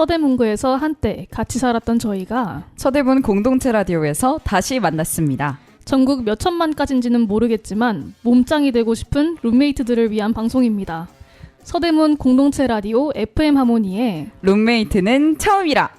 서대문구에서 한때 같이 살았던 저희가 서대문 공동체 라디오에서 다시 만났습니다. 전국 몇 천만까지인지는 모르겠지만 몸짱이 되고 싶은 룸메이트들을 위한 방송입니다. 서대문 공동체 라디오 FM 하모니의 룸메이트는 처음이라.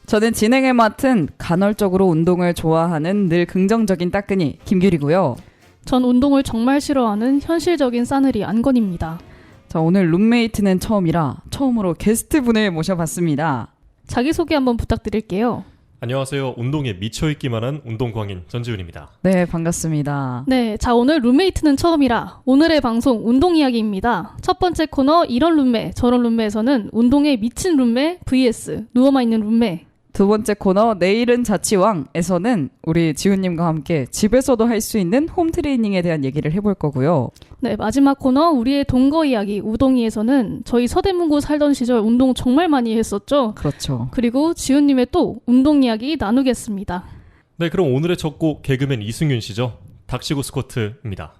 저는 진행을 맡은 간헐적으로 운동을 좋아하는 늘 긍정적인 따끈이 김규리고요. 전 운동을 정말 싫어하는 현실적인 싸늘이 안건입니다. 자, 오늘 룸메이트는 처음이라 처음으로 게스트분을 모셔봤습니다. 자기소개 한번 부탁드릴게요. 안녕하세요. 운동에 미쳐있기만 한 운동광인 전지훈입니다. 네, 반갑습니다. 네, 자 오늘 룸메이트는 처음이라 오늘의 방송 운동 이야기입니다. 첫 번째 코너 이런 룸메 저런 룸메에서는 운동에 미친 룸메 vs 누워만 있는 룸메. 두 번째 코너 내일은 자취왕에서는 우리 지훈님과 함께 집에서도 할 수 있는 홈트레이닝에 대한 얘기를 해볼 거고요. 네, 마지막 코너 우리의 동거 이야기 우동이에서는 저희 서대문구 살던 시절 운동 정말 많이 했었죠. 그렇죠. 그리고 지훈님의 또 운동 이야기 나누겠습니다. 네, 그럼 오늘의 첫 곡 개그맨 이승윤 씨죠. 닥치고 스쿼트입니다.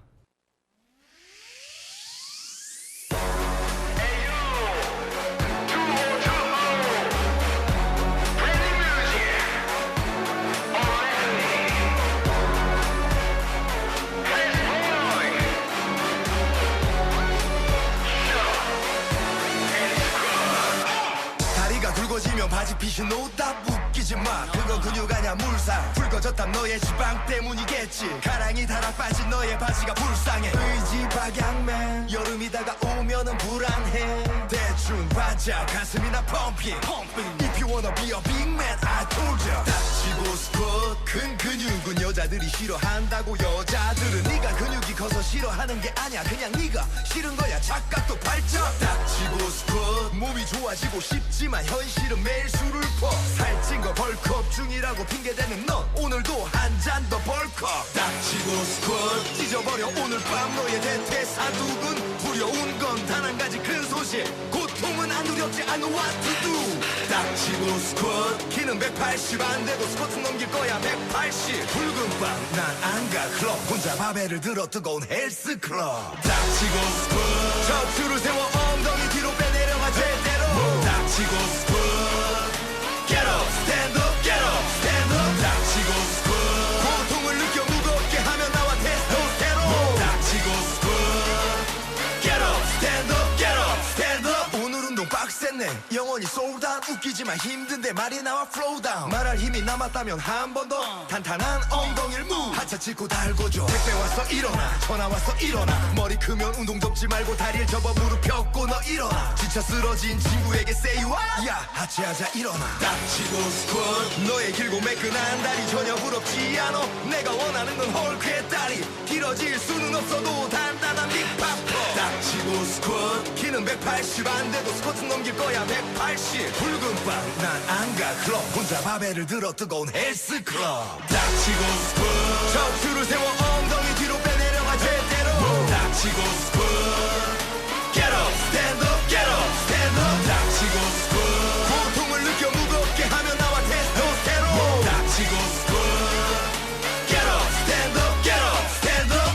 바지핏이 노다 웃기지마 그건 근육 아냐 물살 붉어졌단 너의 지방 때문이겠지 가랑이 달아 빠진 너의 바지가 불쌍해 의지 박양맨 여름이다가 오면은 불안해 대충 바자 가슴이나 펌핑 If you wanna be a big man I told ya 닥치고 스쿼트 큰 근육은 여자들이 싫어한다고 여자들은 네가 근육이 커서 싫어하는 게 아니야 그냥 네가 싫은 거야 착각도 발전 닥치고 스쿼트 몸이 좋아지고 싶지만 현실은 매일 술을 퍼 살찐 거 벌크업 중이라고 핑계대는 넌 오늘도 한 잔 더 벌컥 닥치고 스쿼트 찢어버려 오늘 밤 너의 대퇴사두근 두려운 건 단 한 가지 큰 소식 고통은 안 두렵지 않아 what to do 닥치고 스쿼트 키는 180 안 돼도 스쿼트 넘길 거야 180 붉은 밤 난 안 가 클럽 혼자 바벨을 들어 뜨거운 헬스 클럽 닥치고 스쿼트 척추를 세워 엉덩이 뒤로 빼내려가 제대로 닥치고 스쿼트 Get up, stand up, get up, stand up 닥치고 스쿼트 고통을 느껴 무겁게 하면 나와 테스토스테론 닥치고 스쿼트 Get up, stand up, get up, stand up 오늘 운동 빡셌네 영원히 솔드아웃 웃기지만 힘든데 말이 나와 flow down 말할 힘이 남았다면 한 번 더 탄탄한 엉덩이를 move 하차 짚고 달궈줘 택배 왔어 일어나 전화 왔어 일어나 머리 크면 운동 접지 말고 다리를 접어 무릎 펴고 너 일어나 지쳐 쓰러진 친구에게 say what 야 하체하자 일어나 닥치고 스쿼트 너의 길고 매끈한 다리 전혀 부럽지 않아 내가 원하는 건 헐크의 다리 길어질 수는 없어도 단단한 빅파퍼 닥치고 스쿼트 키는 180 안 돼도 스쿼트 넘길 거야 180 붉은 밤 난 안 가 클럽 혼자 바벨을 들어 뜨거운 헬스 클럽 닥치고 스쿼트 척추를 세워 엉덩이 뒤로 빼내려가 제대로 닥치고 스쿼트 Get up, stand up, get up, stand up 닥치고 스쿼트 고통을 느껴 무겁게 하면 나와 테스토스테론 닥치고 스쿼트 Get up, stand up, get up, stand up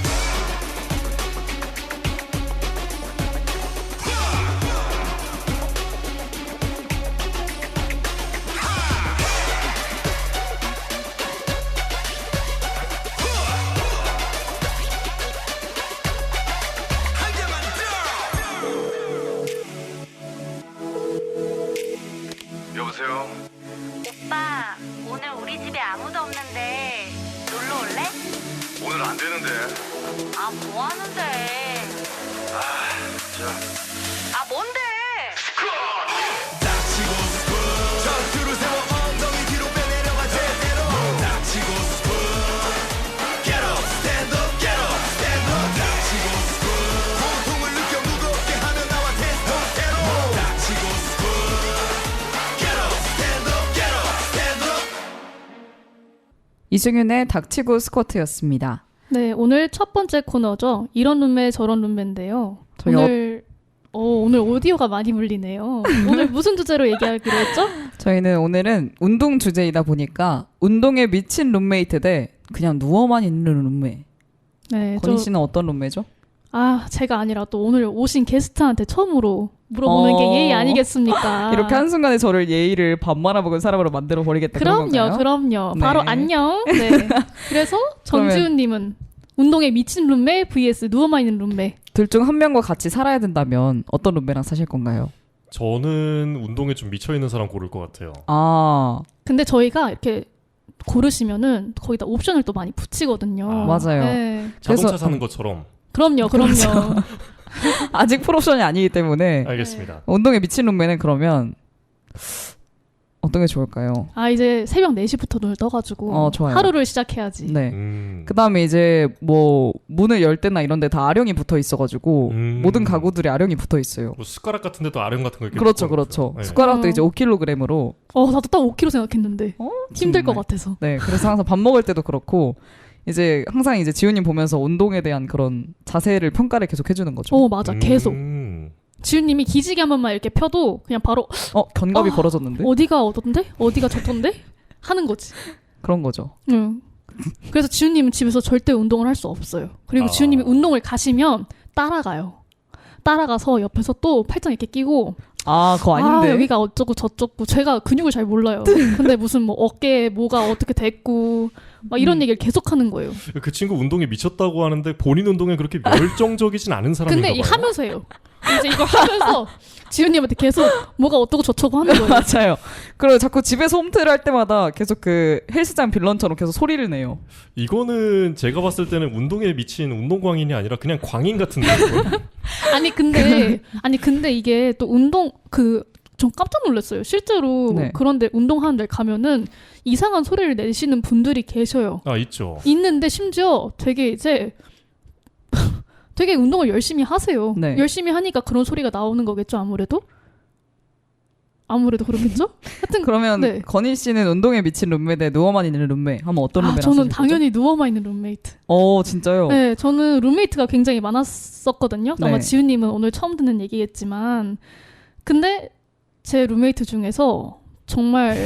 여보세요? 오빠, 오늘 우리 집에 아무도 없는데 놀러 올래? 오늘 안 되는데. 아, 뭐 하는데? 아, 뭔데? 닥치고 스쿼트 척추를 세워 엉덩이 뒤로 빼내려가 제대로 닥치고 스쿼트 Get up, stand up, get up, stand up 닥치고 스쿼트 고통을 느껴 무겁게 하면 나와 테스토스테론 닥치고 스쿼트 Get up, stand up, get up, stand up 이승윤의 닥치고 스쿼트였습니다. 네, 오늘 첫 번째 코너죠. 이런 룸메 저런 룸메인데요. 저희 오늘 오디오가 많이 물리네요. 오늘 무슨 주제로 얘기하기로 했죠? 저희는 오늘은 운동 주제이다 보니까 운동에 미친 룸메이트 대 그냥 누워만 있는 룸메. 네, 건희 씨는 어떤 룸메죠? 아, 제가 아니라 또 오늘 오신 게스트한테 처음으로 물어보는 게 예의 아니겠습니까? 이렇게 한순간에 저를 예의를 밥 말아먹은 사람으로 만들어 버리겠다 그런 건가요? 그럼요. 네. 바로 안녕. 네. 그래서 정지훈님은 운동에 미친 룸메 vs 누워만 있는 룸메. 둘 중 한 명과 같이 살아야 된다면 어떤 룸메랑 사실 건가요? 저는 운동에 좀 미쳐있는 사람 고를 것 같아요. 아, 근데 저희가 이렇게 고르시면은 거기다 옵션을 또 많이 붙이거든요. 맞아요. 네. 자동차 그래서- 사는 것처럼. 그럼요. 아직 풀옵션이 아니기 때문에 알겠습니다. 운동에 미친 룸메는 그러면 어떤 게 좋을까요? 아, 이제 새벽 4시부터 눈을 떠가지고 좋아요. 하루를 시작해야지. 네. 그 그다음에 이제 뭐 문을 열 때나 이런 데 다 아령이 붙어 있어가지고 모든 가구들이 아령이 붙어 있어요. 뭐 숟가락 같은 데도 아령 같은 거 이렇게 그렇죠, 붙어놓고요. 그렇죠. 네. 숟가락도 어. 이제 5kg으로. 나도 딱 5kg 생각했는데 힘들 것 정말. 같아서. 네, 그래서 항상 밥 먹을 때도 그렇고 이제 항상 이제 지훈님 보면서 운동에 대한 그런 자세를 평가를 계속 해주는 거죠. 맞아. 계속. 지훈님이 기지개 한 번만 이렇게 펴도 그냥 바로 견갑이 벌어졌는데? 어디가 어떤데? 어디가 저ton데? 하는 거지. 그런 거죠. 응. 그래서 지훈님은 집에서 절대 운동을 할 수 없어요. 그리고 지훈님이 운동을 가시면 따라가요. 따라가서 옆에서 또 팔짱 이렇게 끼고 그거 아닌데. 여기가 어쩌고 저쩌고 제가 근육을 잘 몰라요. 근데 무슨 뭐 어깨에 뭐가 어떻게 됐고 막 이런 얘기를 계속 하는 거예요. 그 친구 운동에 미쳤다고 하는데 본인 운동에 그렇게 열정적이진 않은 사람인가 근데 봐요. 하면서 해요. 이제 이걸 하면서 지훈님한테 계속 뭐가 어쩌고 저쩌고 하는 거예요. 맞아요. 그리고 자꾸 집에서 홈트를 할 때마다 계속 그 헬스장 빌런처럼 계속 소리를 내요. 이거는 제가 봤을 때는 운동에 미친 운동광인이 아니라 그냥 광인 같은데. 아니 근데 이게 또 운동 좀 깜짝 놀랐어요. 실제로 네. 그런데 운동하는 데 가면은 이상한 소리를 내시는 분들이 계셔요. 있죠. 있는데 심지어 되게 운동을 열심히 하세요. 네. 열심히 하니까 그런 소리가 나오는 거겠죠, 아무래도 그렇겠죠? 하여튼 그러면 네. 건희 씨는 운동에 미친 룸메 대 누워만 있는 룸메 하면 어떤 룸메랑 저는 사실 당연히 누워만 있는 룸메이트. 거죠? 진짜요? 네, 저는 룸메이트가 굉장히 많았었거든요. 아마 네. 지훈님은 오늘 처음 듣는 얘기겠지만, 근데 제 룸메이트 중에서 정말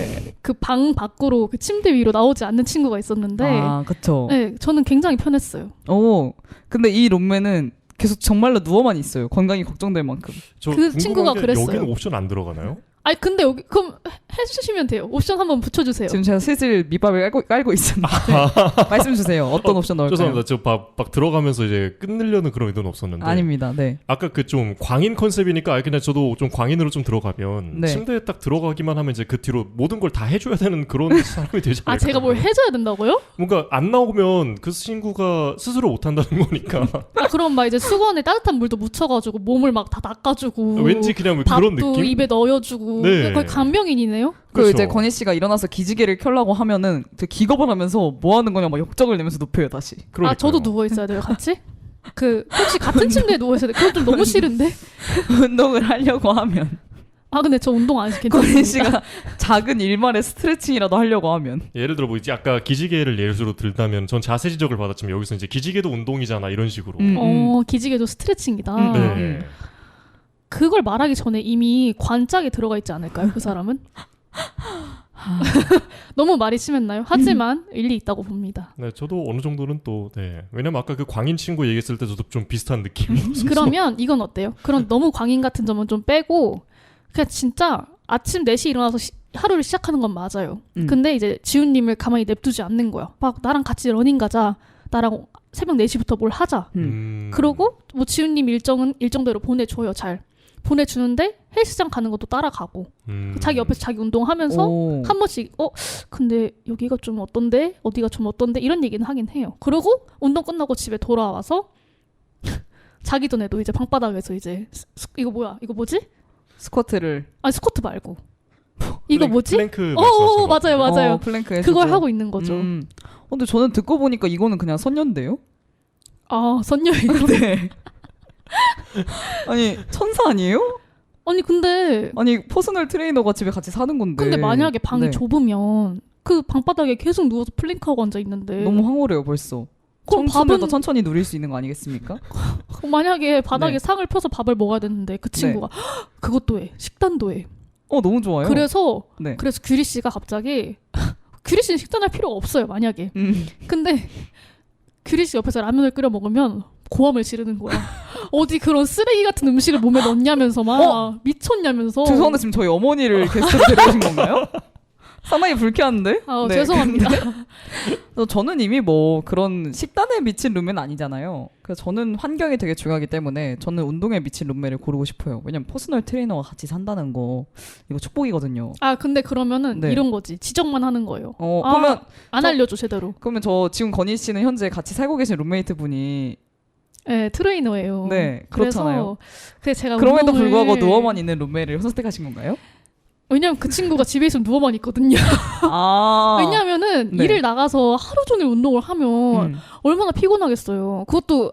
그 방 밖으로 그 침대 위로 나오지 않는 친구가 있었는데, 그쵸. 네, 저는 굉장히 편했어요. 근데 이 룸메는 계속 정말로 누워만 있어요. 건강이 걱정될 만큼. 저 그 궁금한 친구가 게 그랬어요. 여기는 옵션 안 들어가나요? 아니 근데 여기 그럼 해주시면 돼요. 옵션 한번 붙여주세요. 지금 제가 슬슬 밑밥을 깔고 있었는데 말씀 주세요. 어떤 옵션 넣을까요? 죄송합니다. 저 막 들어가면서 이제 끊으려는 그런 의도는 없었는데. 아닙니다. 네. 아까 그 좀 광인 컨셉이니까 그냥 저도 좀 광인으로 좀 들어가면 네. 침대에 딱 들어가기만 하면 이제 그 뒤로 모든 걸 다 해줘야 되는 그런 사람이 되지 않을까. 제가 뭘 해줘야 된다고요? 뭔가 안 나오면 그 친구가 스스로 못 한다는 거니까. 그럼 막 이제 수건에 따뜻한 물도 묻혀가지고 몸을 막 다 닦아주고 왠지 그냥 밥도 그런 느낌? 입에 넣어주고 네. 거의 간병인이네요. 그리고 그렇죠. 이제 건희 씨가 일어나서 기지개를 켜려고 하면은 되게 기겁을 하면서 뭐 하는 거냐 막 역적을 내면서 눕혀요 다시. 그러니까요. 저도 누워 있어야 돼요 같이? 혹시 같은 침대에 누워 있어야 돼? 그건 좀 너무 싫은데? 운동을 하려고 하면 근데 저 운동 안 해서 건희 괜찮습니다. 씨가 작은 일말의 스트레칭이라도 하려고 하면 예를 들어 뭐 이제 아까 기지개를 예로 들다면 전 자세 지적을 받았지만 여기서 이제 기지개도 운동이잖아 이런 식으로. 기지개도 스트레칭이다. 네. 그걸 말하기 전에 이미 관짝에 들어가 있지 않을까요? 그 사람은? 너무 말이 심했나요? 하지만 일리 있다고 봅니다. 네, 저도 어느 정도는 또 네. 왜냐면 아까 그 광인 친구 얘기했을 때 저도 좀 비슷한 느낌이었어서. 그러면 이건 어때요? 그런 너무 광인 같은 점은 좀 빼고 그냥 진짜 아침 4시 일어나서 하루를 시작하는 건 맞아요. 근데 이제 지훈님을 가만히 냅두지 않는 거야. 막 나랑 같이 러닝 가자. 나랑 새벽 4시부터 뭘 하자. 그러고 뭐 지훈님 일정대로 보내줘요. 잘. 보내주는데 헬스장 가는 것도 따라가고 자기 옆에서 자기 운동하면서 한 번씩 근데 여기가 좀 어떤데? 어디가 좀 어떤데? 이런 얘기는 하긴 해요. 그러고 운동 끝나고 집에 돌아와서 자기 전에도 이제 방바닥에서 이제 이거 뭐야? 이거 뭐지? 스쿼트를 스쿼트 말고 이거 뭐지? 플랭크 말씀하신 것 맞아요. 플랭크 해주고. 그걸 하고 있는 거죠. 근데 저는 듣고 보니까 이거는 그냥 선녀인데요? 선녀예요. 네. 아니 천사 아니에요? 근데 퍼스널 트레이너가 집에 같이 사는 건데. 근데 만약에 방이 네. 좁으면 그 방바닥에 계속 누워서 플랭크하고 앉아 있는데 너무 황홀해요 벌써. 그럼 청춘을 더 밥은- 천천히 누릴 수 있는 거 아니겠습니까? 만약에 바닥에 네. 상을 펴서 밥을 먹어야 되는데 그 친구가 그것도 해. 식단도 해. 너무 좋아요. 그래서 네. 규리 씨가 갑자기 규리 씨는 식단할 필요가 없어요. 만약에. 근데 규리 씨 옆에서 라면을 끓여 먹으면 고함을 지르는 거야. 어디 그런 쓰레기 같은 음식을 몸에 넣냐면서 막 미쳤냐면서. 죄송한데 지금 저희 어머니를 게스트로 데려오신 건가요? 상당히 불쾌한데? 아, 죄송합니다. 저는 이미 뭐 그런 식단에 미친 룸메는 아니잖아요. 그래서 저는 환경이 되게 중요하기 때문에 저는 운동에 미친 룸메를 고르고 싶어요. 왜냐면 퍼스널 트레이너와 같이 산다는 거 이거 축복이거든요. 아, 근데 그러면은 네. 이런 거지. 지적만 하는 거예요. 그러면 안 알려줘 제대로. 그러면 저 지금 건희 씨는 현재 같이 살고 계신 룸메이트 분이 네, 트레이너예요. 네, 그렇잖아요. 그래서 제가 그럼에도 운동을- 불구하고 누워만 있는 룸메를 선택하신 건가요? 왜냐면 그 친구가 집에 있으면 누워만 있거든요. 아, 왜냐면은 네. 일을 나가서 하루 종일 운동을 하면 얼마나 피곤하겠어요. 그것도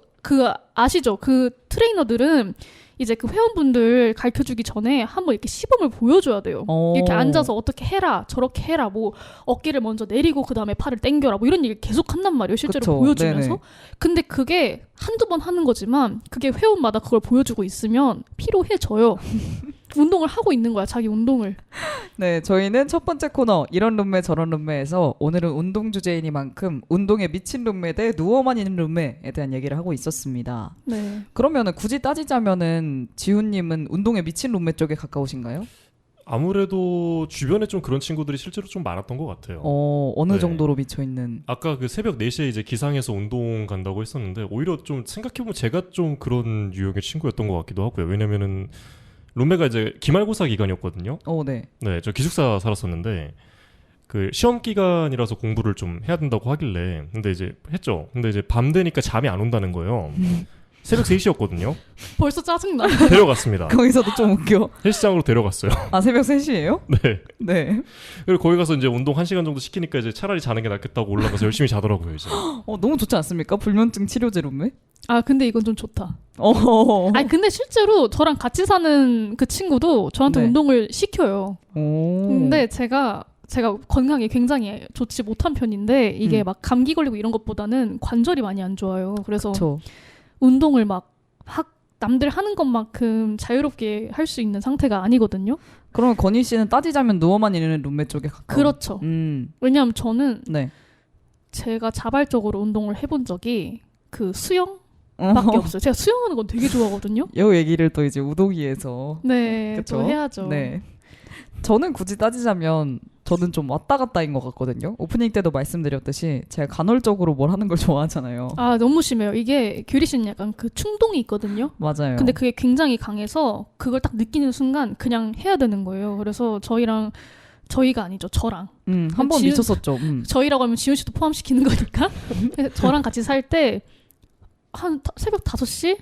아시죠? 그 트레이너들은 이제 그 회원분들 가르쳐주기 전에 한번 이렇게 시범을 보여줘야 돼요. 이렇게 앉아서 어떻게 해라, 저렇게 해라, 뭐 어깨를 먼저 내리고 그 다음에 팔을 당겨라, 뭐 이런 얘기 계속 한단 말이에요. 실제로 그쵸. 보여주면서. 네네. 근데 그게 한두 번 하는 거지만 그게 회원마다 그걸 보여주고 있으면 피로해져요. 운동을 하고 있는 거야, 자기 운동을. 네, 저희는 첫 번째 코너 이런 룸메 저런 룸메에서 오늘은 운동 주제이니만큼 운동에 미친 룸메 대 누워만 있는 룸메에 대한 얘기를 하고 있었습니다. 네. 그러면은 굳이 따지자면은 지훈님은 운동에 미친 룸메 쪽에 가까우신가요? 아무래도 주변에 좀 그런 친구들이 실제로 좀 많았던 것 같아요. 어느 네. 정도로 미쳐 있는? 아까 그 새벽 4시에 이제 기상해서 운동 간다고 했었는데 오히려 좀 생각해보면 제가 좀 그런 유형의 친구였던 것 같기도 하고요. 왜냐면은 룸메가 이제 기말고사 기간이었거든요. 네. 네, 저 기숙사 살았었는데 그 시험 기간이라서 공부를 좀 해야 된다고 하길래 근데 이제 했죠. 근데 이제 밤 되니까 잠이 안 온다는 거예요. 새벽 3시였거든요. 벌써 짜증나. 데려갔습니다. 거기서도 좀 웃겨. 헬스장으로 데려갔어요. 아, 새벽 3시예요? 네. 네. 그리고 거기 가서 이제 운동 1시간 정도 시키니까 이제 차라리 자는 게 낫겠다고 올라가서 열심히 자더라고요, 이제. 너무 좋지 않습니까? 불면증 치료제 룸메? 아, 근데 이건 좀 좋다. 어. 아니, 근데 실제로 저랑 같이 사는 그 친구도 저한테 네. 운동을 시켜요. 오. 근데 제가 건강이 굉장히 좋지 못한 편인데 이게 막 감기 걸리고 이런 것보다는 관절이 많이 안 좋아요. 그래서 그쵸. 운동을 막 남들 하는 것만큼 자유롭게 할 수 있는 상태가 아니거든요. 그러면 건희 씨는 따지자면 누워만 있는 룸메 쪽에 가까워. 그렇죠. 왜냐하면 저는 네. 제가 자발적으로 운동을 해본 적이 그 수영밖에 없어요. 제가 수영하는 건 되게 좋아하거든요. 이 얘기를 또 이제 우도기에서 네, 그쵸? 또 해야죠. 네. 저는 굳이 따지자면 저는 좀 왔다 갔다인 것 같거든요. 오프닝 때도 말씀드렸듯이 제가 간헐적으로 뭘 하는 걸 좋아하잖아요. 아, 너무 심해요. 이게 규리 씨는 약간 그 충동이 있거든요. 맞아요. 근데 그게 굉장히 강해서 그걸 딱 느끼는 순간 그냥 해야 되는 거예요. 그래서 저희가 아니죠. 저랑. 한 번 지훈- 미쳤었죠. 저희라고 하면 지훈 씨도 포함시키는 거니까. 저랑 같이 살 때 한 새벽 5시에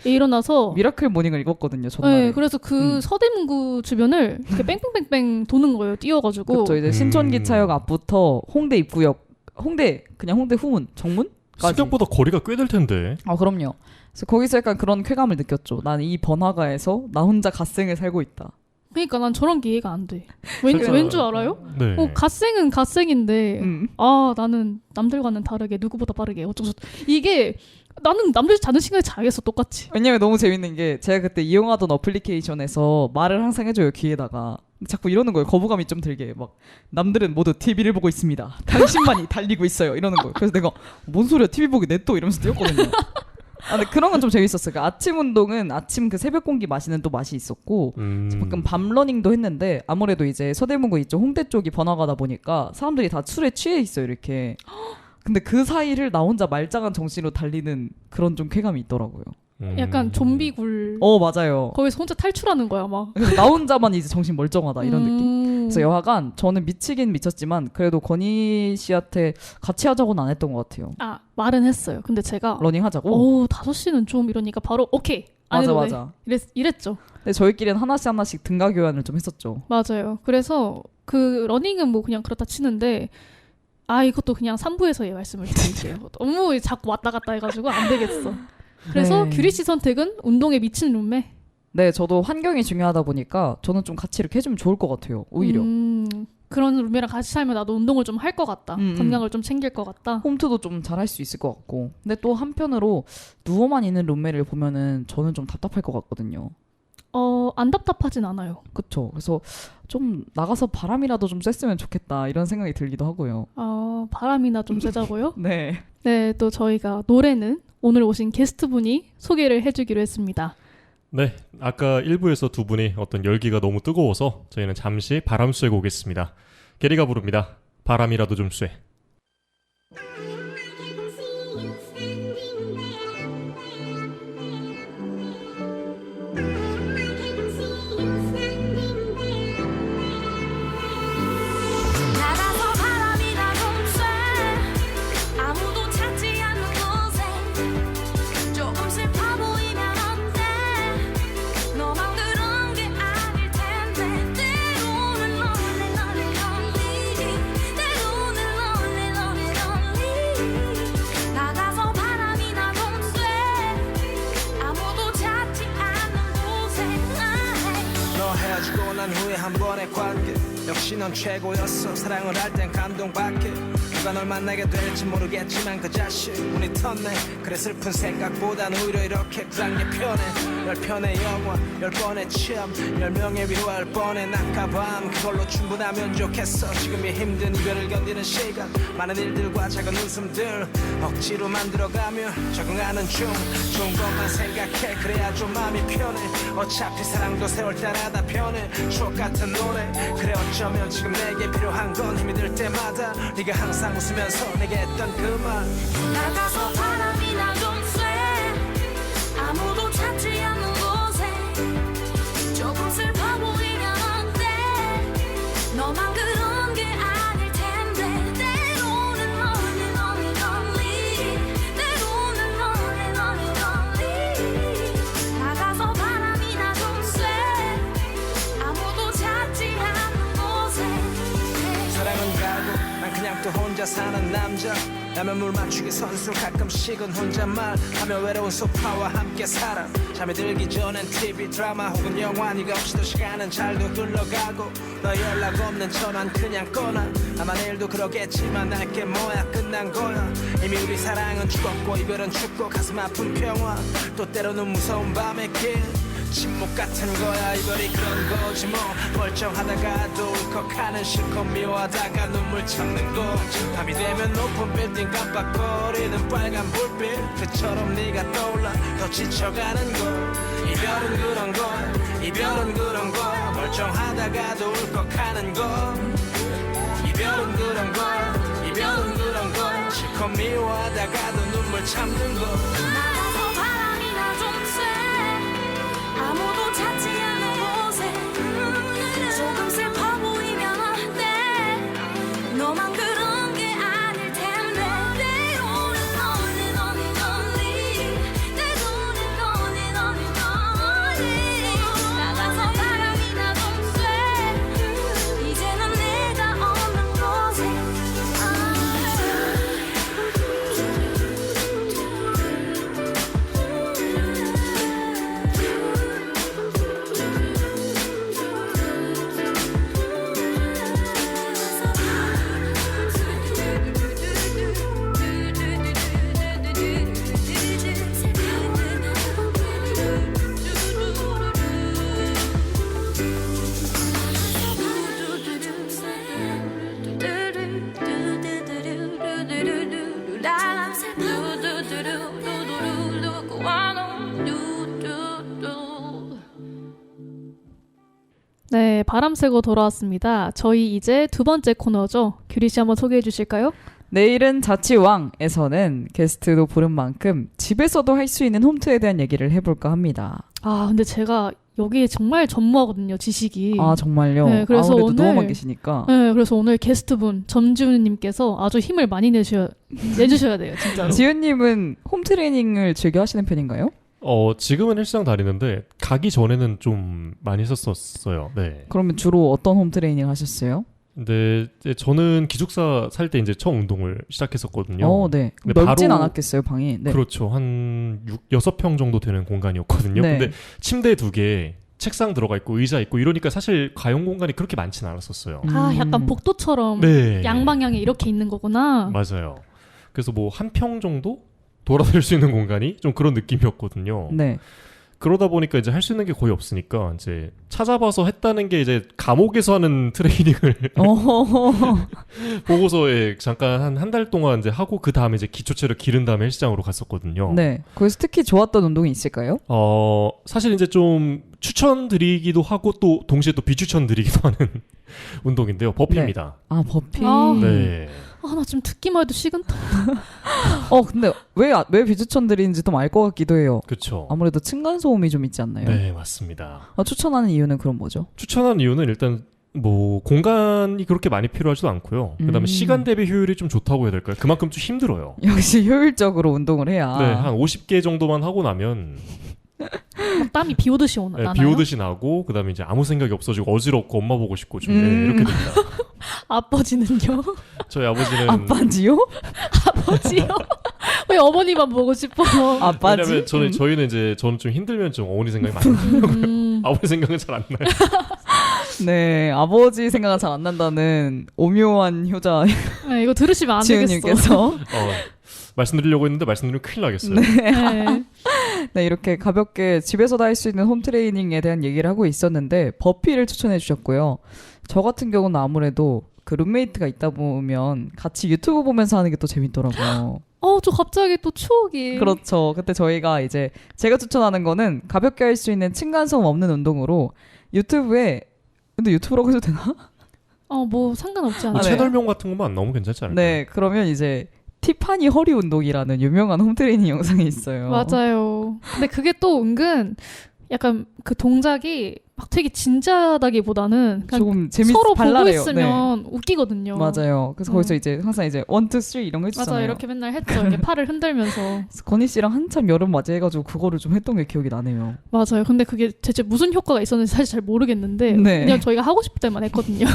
일어나서 미라클 모닝을 읽었거든요. 전날에. 네, 그래서 그 서대문구 주변을 이렇게 뺑뺑뺑뺑 도는 거예요. 뛰어가지고. 그렇죠. 이제 신촌기차역 앞부터 홍대 입구역, 그냥 홍대 후문, 정문? 생각보다 거리가 꽤 될 텐데. 아, 그럼요. 그래서 거기서 약간 그런 쾌감을 느꼈죠. 나는 이 번화가에서 나 혼자 갓생을 살고 있다. 그러니까 난 저런 게 이해가 안 돼. 진짜- 왠 줄 알아요? 네. 갓생은 갓생인데 아, 나는 남들과는 다르게 누구보다 빠르게 어쩌고 이게 나는 남들 자는 시간에 자겠어 똑같이. 왜냐면 너무 재밌는 게 제가 그때 이용하던 어플리케이션에서 말을 항상 해줘요. 귀에다가. 자꾸 이러는 거예요. 거부감이 좀 들게. 막 남들은 모두 TV를 보고 있습니다. 당신만이 달리고 있어요. 이러는 거예요. 그래서 내가 뭔 소리야 TV 보기 냅둬 이러면서 뛰었거든요. 근데 그런 건 좀 재밌었어요. 그러니까 아침 운동은 아침 그 새벽 공기 마시는 또 맛이 있었고 가끔 밤 러닝도 했는데 아무래도 이제 서대문구 이쪽 홍대 쪽이 번화가다 보니까 사람들이 다 술에 취해 있어요. 이렇게. 근데 그 사이를 나 혼자 말짱한 정신으로 달리는 그런 좀 쾌감이 있더라고요. 약간 좀비굴. 맞아요. 거기서 혼자 탈출하는 거야 막. 그래서 나 혼자만 이제 정신 멀쩡하다 이런 느낌. 그래서 음. 여하간 저는 미치긴 미쳤지만 그래도 건희 씨한테 같이 하자고는 안 했던 것 같아요. 아, 말은 했어요. 근데 제가 러닝 하자고? 5시는 좀 이러니까 바로 오케이. 안 맞아 해도 맞아. 돼. 이랬죠. 근데 저희끼리는 하나씩 등가 교환을 좀 했었죠. 맞아요. 그래서 그 러닝은 뭐 그냥 그렇다 치는데 이것도 그냥 3부에서 말씀을 드릴게요. 너무 자꾸 왔다 갔다 해가지고 안 되겠어. 그래서 네. 규리 씨 선택은 운동에 미친 룸메. 네, 저도 환경이 중요하다 보니까 저는 좀 같이 이렇게 해주면 좋을 것 같아요. 오히려. 그런 룸메랑 같이 살면 나도 운동을 좀 할 것 같다. 건강을 좀 챙길 것 같다. 홈트도 좀 잘할 수 있을 것 같고. 근데 또 한편으로 누워만 있는 룸메를 보면은 저는 좀 답답할 것 같거든요. 안 답답하진 않아요. 그쵸. 그래서 좀 나가서 바람이라도 좀 쐈으면 좋겠다 이런 생각이 들기도 하고요. 바람이나 좀 쐬자고요? 네. 네, 또 저희가 노래는 오늘 오신 게스트분이 소개를 해주기로 했습니다. 네, 아까 1부에서 두 분이 어떤 열기가 너무 뜨거워서 저희는 잠시 바람 쐬고 오겠습니다. 게리가 부릅니다. 바람이라도 좀 쐬. 나가서 바람이나 좀 쐬. 아무도 찾지 않는 곳에 조금씩 파보이면 어때. 너만 그런 게 아닐 텐데. 때로는 lonely lonely lonely. 때로는 lonely lonely lonely. 나가서 바람이나 좀 쐬. 아무도 찾지 않는 곳에. 너 헤어지고 난 후에 한 번의 관계 역시 넌 최고였어. 사랑을 할 땐 감동밖에. 누가 널 만나게 될지 모르겠지만 그 자식 운이 텄네. 그래 슬픈 생각보단 오히려 이렇게 쿨한 게 편해. 10편의 영화 10번의 취함 10명의 위로할 뻔해. 낮과 밤 그걸로 충분하면 좋겠어. 지금이 힘든 이별을 견디는 시간 많은 일들과 작은 웃음들 억지로 만들어가며 적응하는 중. 좋은 것만 생각해 그래야 좀 마음이 편해. 어차피 사랑도 세월 따라 다 변해. 추억 같은 노래 그래 어쩌면 지금 내게 필요한 건 힘이 들 때마다 네가 항상 웃으면서 내게 했던 그 말. 나가서 바람이나 좀 쐬. 아무도 찾지 않는 곳에 조금 슬퍼 보이면 어때. 너만 그런 게 아닐 텐데. 때로는 lonely lonely lonely. 때로는 lonely lonely lonely. 나가서 바람이나 좀 쐬. 아무도 찾지 않는 곳에. 사랑은 가고 난 그냥 또 혼자 사는 남자. 라면 물 맞추기 선수 가끔씩은 혼잣말 하며 외로운 소파와 함께 살아. 잠이 들기 전엔 TV 드라마 혹은 영화. 네가 없이도 시간은 잘도 흘러가고 너 연락 없는 전화는 그냥 꺼놔. 아마 내일도 그러겠지만 날게 뭐야 끝난 거야. 이미 우리 사랑은 죽었고 이별은 죽고 가슴 아픈 평화. 또 때로는 무서운 밤의 길 침묵 같은 거야. 이별이 그런 거지 뭐. 멀쩡하다가도 울컥하는 실컷 미워하다가 눈물 참는 거. 밤이 되면 높은 빌딩 깜빡거리는 빨간 불빛 그처럼 네가 떠올라 더 지쳐가는 거. 이별은 그런 거야. 이별은 그런 거야. 멀쩡하다가도 울컥하는 거. 이별은 그런 거야. 이별은 그런 거야. 실컷 미워하다가도 눈물 참는 거. 나가서 바람이나 좀 쐬. 아무도 찾지 않는 곳에 조금 슬퍼 보이면 어때. 너만 그런 게 아닐 텐데. 때로는 lonely lonely lonely. 때로는 lonely lonely lonely. 나가서 바람이나 좀 쐬. 이제는 내가 없는 곳에. 네, 바람 쐬고 돌아왔습니다. 저희 이제 두 번째 코너죠. 규리 씨 한번 소개해 주실까요? 내일은 자취왕에서는 게스트도 부른 만큼 집에서도 할 수 있는 홈트에 대한 얘기를 해볼까 합니다. 아, 근데 제가 여기에 정말 전무하거든요, 지식이. 아 정말요? 네, 그래서 아무래도 오늘- 누워만 계시니까. 네, 그래서 오늘 게스트분 점지훈님께서 아주 힘을 많이 내주셔야 돼요, 진짜로. 지훈님은 홈 트레이닝을 즐겨 하시는 편인가요? 지금은 헬스장 다니는데 가기 전에는 좀 많이 했었어요. 네. 그러면 주로 어떤 홈 트레이닝 하셨어요? 근데 이제 저는 기숙사 살 때 이제 처음 운동을 시작했었거든요. 네. 근데 넓진 바로- 않았겠어요, 방이. 네. 그렇죠. 한 6평 정도 되는 공간이었거든요. 네. 근데 침대 2개, 책상 들어가 있고 의자 있고 이러니까 사실 가용 공간이 그렇게 많지는 않았었어요. 아, 약간 복도처럼 네. 양방향에 이렇게 있는 거구나. 맞아요. 그래서 뭐 한 평 정도 돌아다닐 수 있는 공간이 좀 그런 느낌이었거든요. 네. 그러다 보니까 이제 할 수 있는 게 거의 없으니까 이제 찾아봐서 했다는 게 이제 감옥에서 하는 트레이닝을 보고서에 잠깐 한 달 동안 이제 하고 그 다음에 이제 기초체를 기른 다음에 헬스장으로 갔었거든요. 네. 거기서 특히 좋았던 운동이 있을까요? 사실 이제 좀 추천드리기도 하고 또 동시에 또 비추천드리기도 하는 운동인데요. 버피입니다. 아, 버피. 네. 나 지금 듣기만 해도 식은땀. 근데 왜 비추천 드리는지 좀 알 것 같기도 해요. 그렇죠. 아무래도 층간 소음이 좀 있지 않나요? 네, 맞습니다. 추천하는 이유는 그럼 뭐죠? 추천한 이유는 일단 뭐 공간이 그렇게 많이 필요하지도 않고요. 그다음에 시간 대비 효율이 좀 좋다고 해야 될까요? 그만큼 좀 힘들어요. 역시 효율적으로 운동을 해야. 네, 한 50개 정도만 하고 나면 땀이 비 오듯이 나나요? 비 오듯이 나고 그다음에 이제 아무 생각이 없어지고 어지럽고 엄마 보고 싶고 좀 이렇게 됩니다. 아버지는요? 저희 아버지는 아빠지요? 아버지요? 왜 어머니만 보고 싶어? 아빠지? 왜냐면 저희는 이제 저는 좀 힘들면 좀 어머니 생각이 많이 나요. 아버지 생각은 잘 안 나요. 네, 아버지 생각은 잘 안 난다는 오묘한 효자 네, 이거 들으시면 안 되겠어. 지은님께서 말씀드리려고 했는데 말씀드리면 큰일 나겠어요. 네. 네, 이렇게 가볍게 집에서도 할 수 있는 홈 트레이닝에 대한 얘기를 하고 있었는데 버피를 추천해 주셨고요. 저 같은 경우는 아무래도 그 룸메이트가 있다 보면 같이 유튜브 보면서 하는 게 또 재밌더라고요. 저 갑자기 또 추억이. 그렇죠. 그때 저희가 이제 제가 추천하는 거는 가볍게 할 수 있는 층간소음 없는 운동으로 유튜브에 근데 유튜브라고 해도 되나? 뭐 상관없지 뭐 않아요. 채널명 같은 것만 안 나오면 괜찮지 않을까요? 네, 그러면 이제 티파니 허리 운동이라는 유명한 홈 트레이닝 영상이 있어요. 맞아요. 근데 그게 또 은근 약간 그 동작이 막 되게 진지하다기보다는 그냥 조금 서로 발랄해요. 보고 있으면 웃기거든요. 맞아요. 그래서 거기서 이제 항상 이제 1, 2, 3 이런 거 해주잖아요. 맞아요. 이렇게 맨날 했죠. 이렇게 팔을 흔들면서. 그래서 건희 씨랑 한참 여름 맞이해가지고 그거를 좀 했던 게 기억이 나네요. 맞아요. 근데 그게 대체 무슨 효과가 있었는지 사실 잘 모르겠는데 네. 그냥 저희가 하고 싶을 때만 했거든요.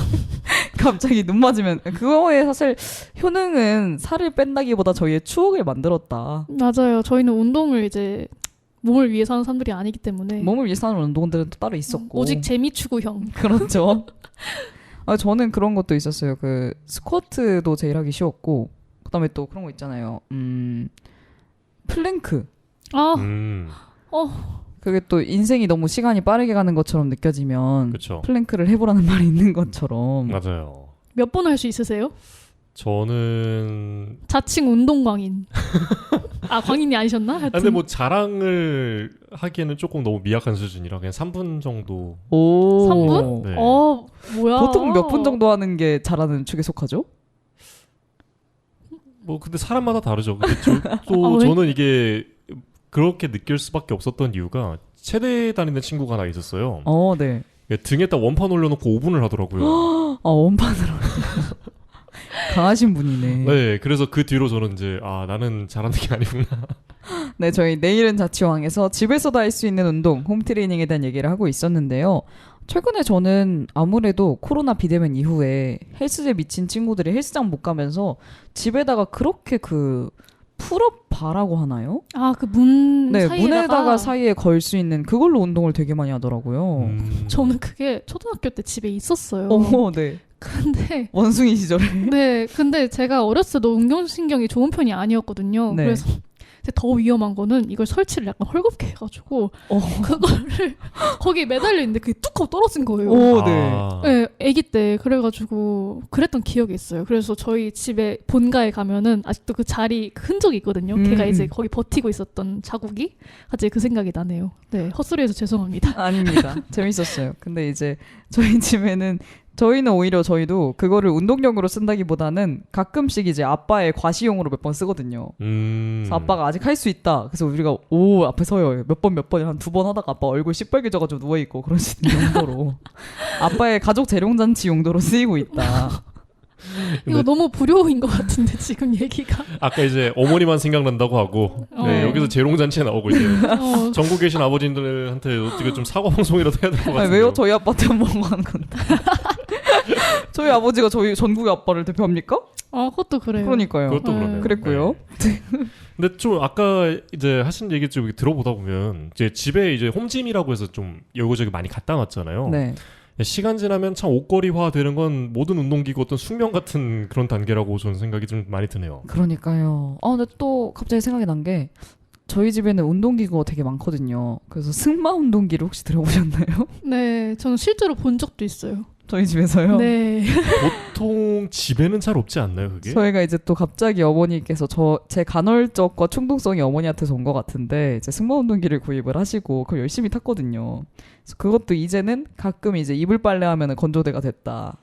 갑자기 눈 맞으면 그거에 사실 효능은 살을 뺀다기보다 저희의 추억을 만들었다. 맞아요. 저희는 운동을 이제 몸을 위해서 하는 사람들이 아니기 때문에 몸을 위해서 하는 운동들은 또 따로 있었고 오직 재미 추구형. 그렇죠. 저는 그런 것도 있었어요. 그 스쿼트도 제일 하기 쉬웠고 그다음에 또 그런 거 있잖아요. 플랭크. 그게 또 인생이 너무 시간이 빠르게 가는 것처럼 느껴지면 그쵸. 플랭크를 해보라는 말이 있는 것처럼. 맞아요. 몇 번 할 수 있으세요? 저는 자칭 운동광인. 광인이 아니셨나? 하여튼. 근데 뭐 자랑을 하기에는 조금 너무 미약한 수준이라 그냥 3분 정도. 오. 3분? 네. 뭐야? 보통 몇 분 정도 하는 게 잘하는 축에 속하죠? 뭐 근데 사람마다 다르죠. 근데 왜? 저는 이게 그렇게 느낄 수밖에 없었던 이유가 체대 다니는 친구가 하나 있었어요. 네. 등에다 원판 올려놓고 5분을 하더라고요. 원판으로. 강하신 분이네. 네, 그래서 그 뒤로 저는 이제 나는 잘하는 게 아니구나. 네, 저희 내일은 자취왕에서 집에서도 할 수 있는 운동, 홈트레이닝에 대한 얘기를 하고 있었는데요. 최근에 저는 아무래도 코로나 비대면 이후에 헬스에 미친 친구들이 헬스장 못 가면서 집에다가 그렇게 그 풀업바라고 하나요? 그 문 네, 사이에다가 사이에 걸 수 있는 그걸로 운동을 되게 많이 하더라고요. 저는 그게 초등학교 때 집에 있었어요. 네. 근데 원숭이 시절에. 네, 근데 제가 어렸을 때도 운동신경이 좋은 편이 아니었거든요. 네. 그래서 더 위험한 거는 이걸 설치를 약간 헐겁게 해가지고 그거를 거기에 매달려 있는데 그게 뚝 하고 떨어진 거예요. 네, 아기 때 그래가지고 그랬던 기억이 있어요. 그래서 저희 집에 본가에 가면은 아직도 그 자리 그 흔적이 있거든요. 걔가 이제 거기 버티고 있었던 자국이 갑자기 그 생각이 나네요. 네, 헛소리해서 죄송합니다. 아닙니다. 재밌었어요. 근데 이제 저희 집에는 저희는 오히려 저희도 그거를 운동용으로 쓴다기보다는 가끔씩 이제 아빠의 과시용으로 몇 번 쓰거든요. 그래서 아빠가 아직 할 수 있다. 그래서 우리가 앞에 서요. 몇 번 한 2번 하다가 아빠 얼굴 시뻘개져가지고 누워있고 그러시는 용도로 아빠의 가족 재롱잔치 용도로 쓰이고 있다. 이거 너무 불효인 것 같은데 지금 얘기가. 아까 이제 어머니만 생각난다고 하고 네, 여기서 재롱잔치에 나오고 이제 전국 계신 아버님들한테 어떻게 좀 사과 방송이라도 해야 될 것 같아요. 왜요? 저희 아빠한테 한 번 하는 건데. 저희 아버지가 저희 전국의 아빠를 대표합니까? 그것도 그래요. 그러니까요. 그것도 그러네요. 그랬고요. 네. 근데 좀 아까 이제 하신 얘기 좀 들어보다 보면 이제 집에 이제 홈짐이라고 해서 좀 여기저기 많이 갖다 놨잖아요. 네. 시간 지나면 참 옷걸이화 되는 건 모든 운동기구 어떤 숙명 같은 그런 단계라고 저는 생각이 좀 많이 드네요. 그러니까요. 근데 또 갑자기 생각이 난 게 저희 집에는 운동기구가 되게 많거든요. 그래서 승마 운동기를 혹시 들어보셨나요? 네, 저는 실제로 본 적도 있어요. 저희 집에서요? 네. 보통 집에는 잘 없지 않나요, 그게? 저희가 이제 또 갑자기 어머니께서 제 간헐적과 충동성이 어머니한테서 온 것 같은데 이제 승마 운동기를 구입을 하시고 그걸 열심히 탔거든요. 그래서 그것도 이제는 가끔 이제 이불 빨래 하면은 건조대가 됐다.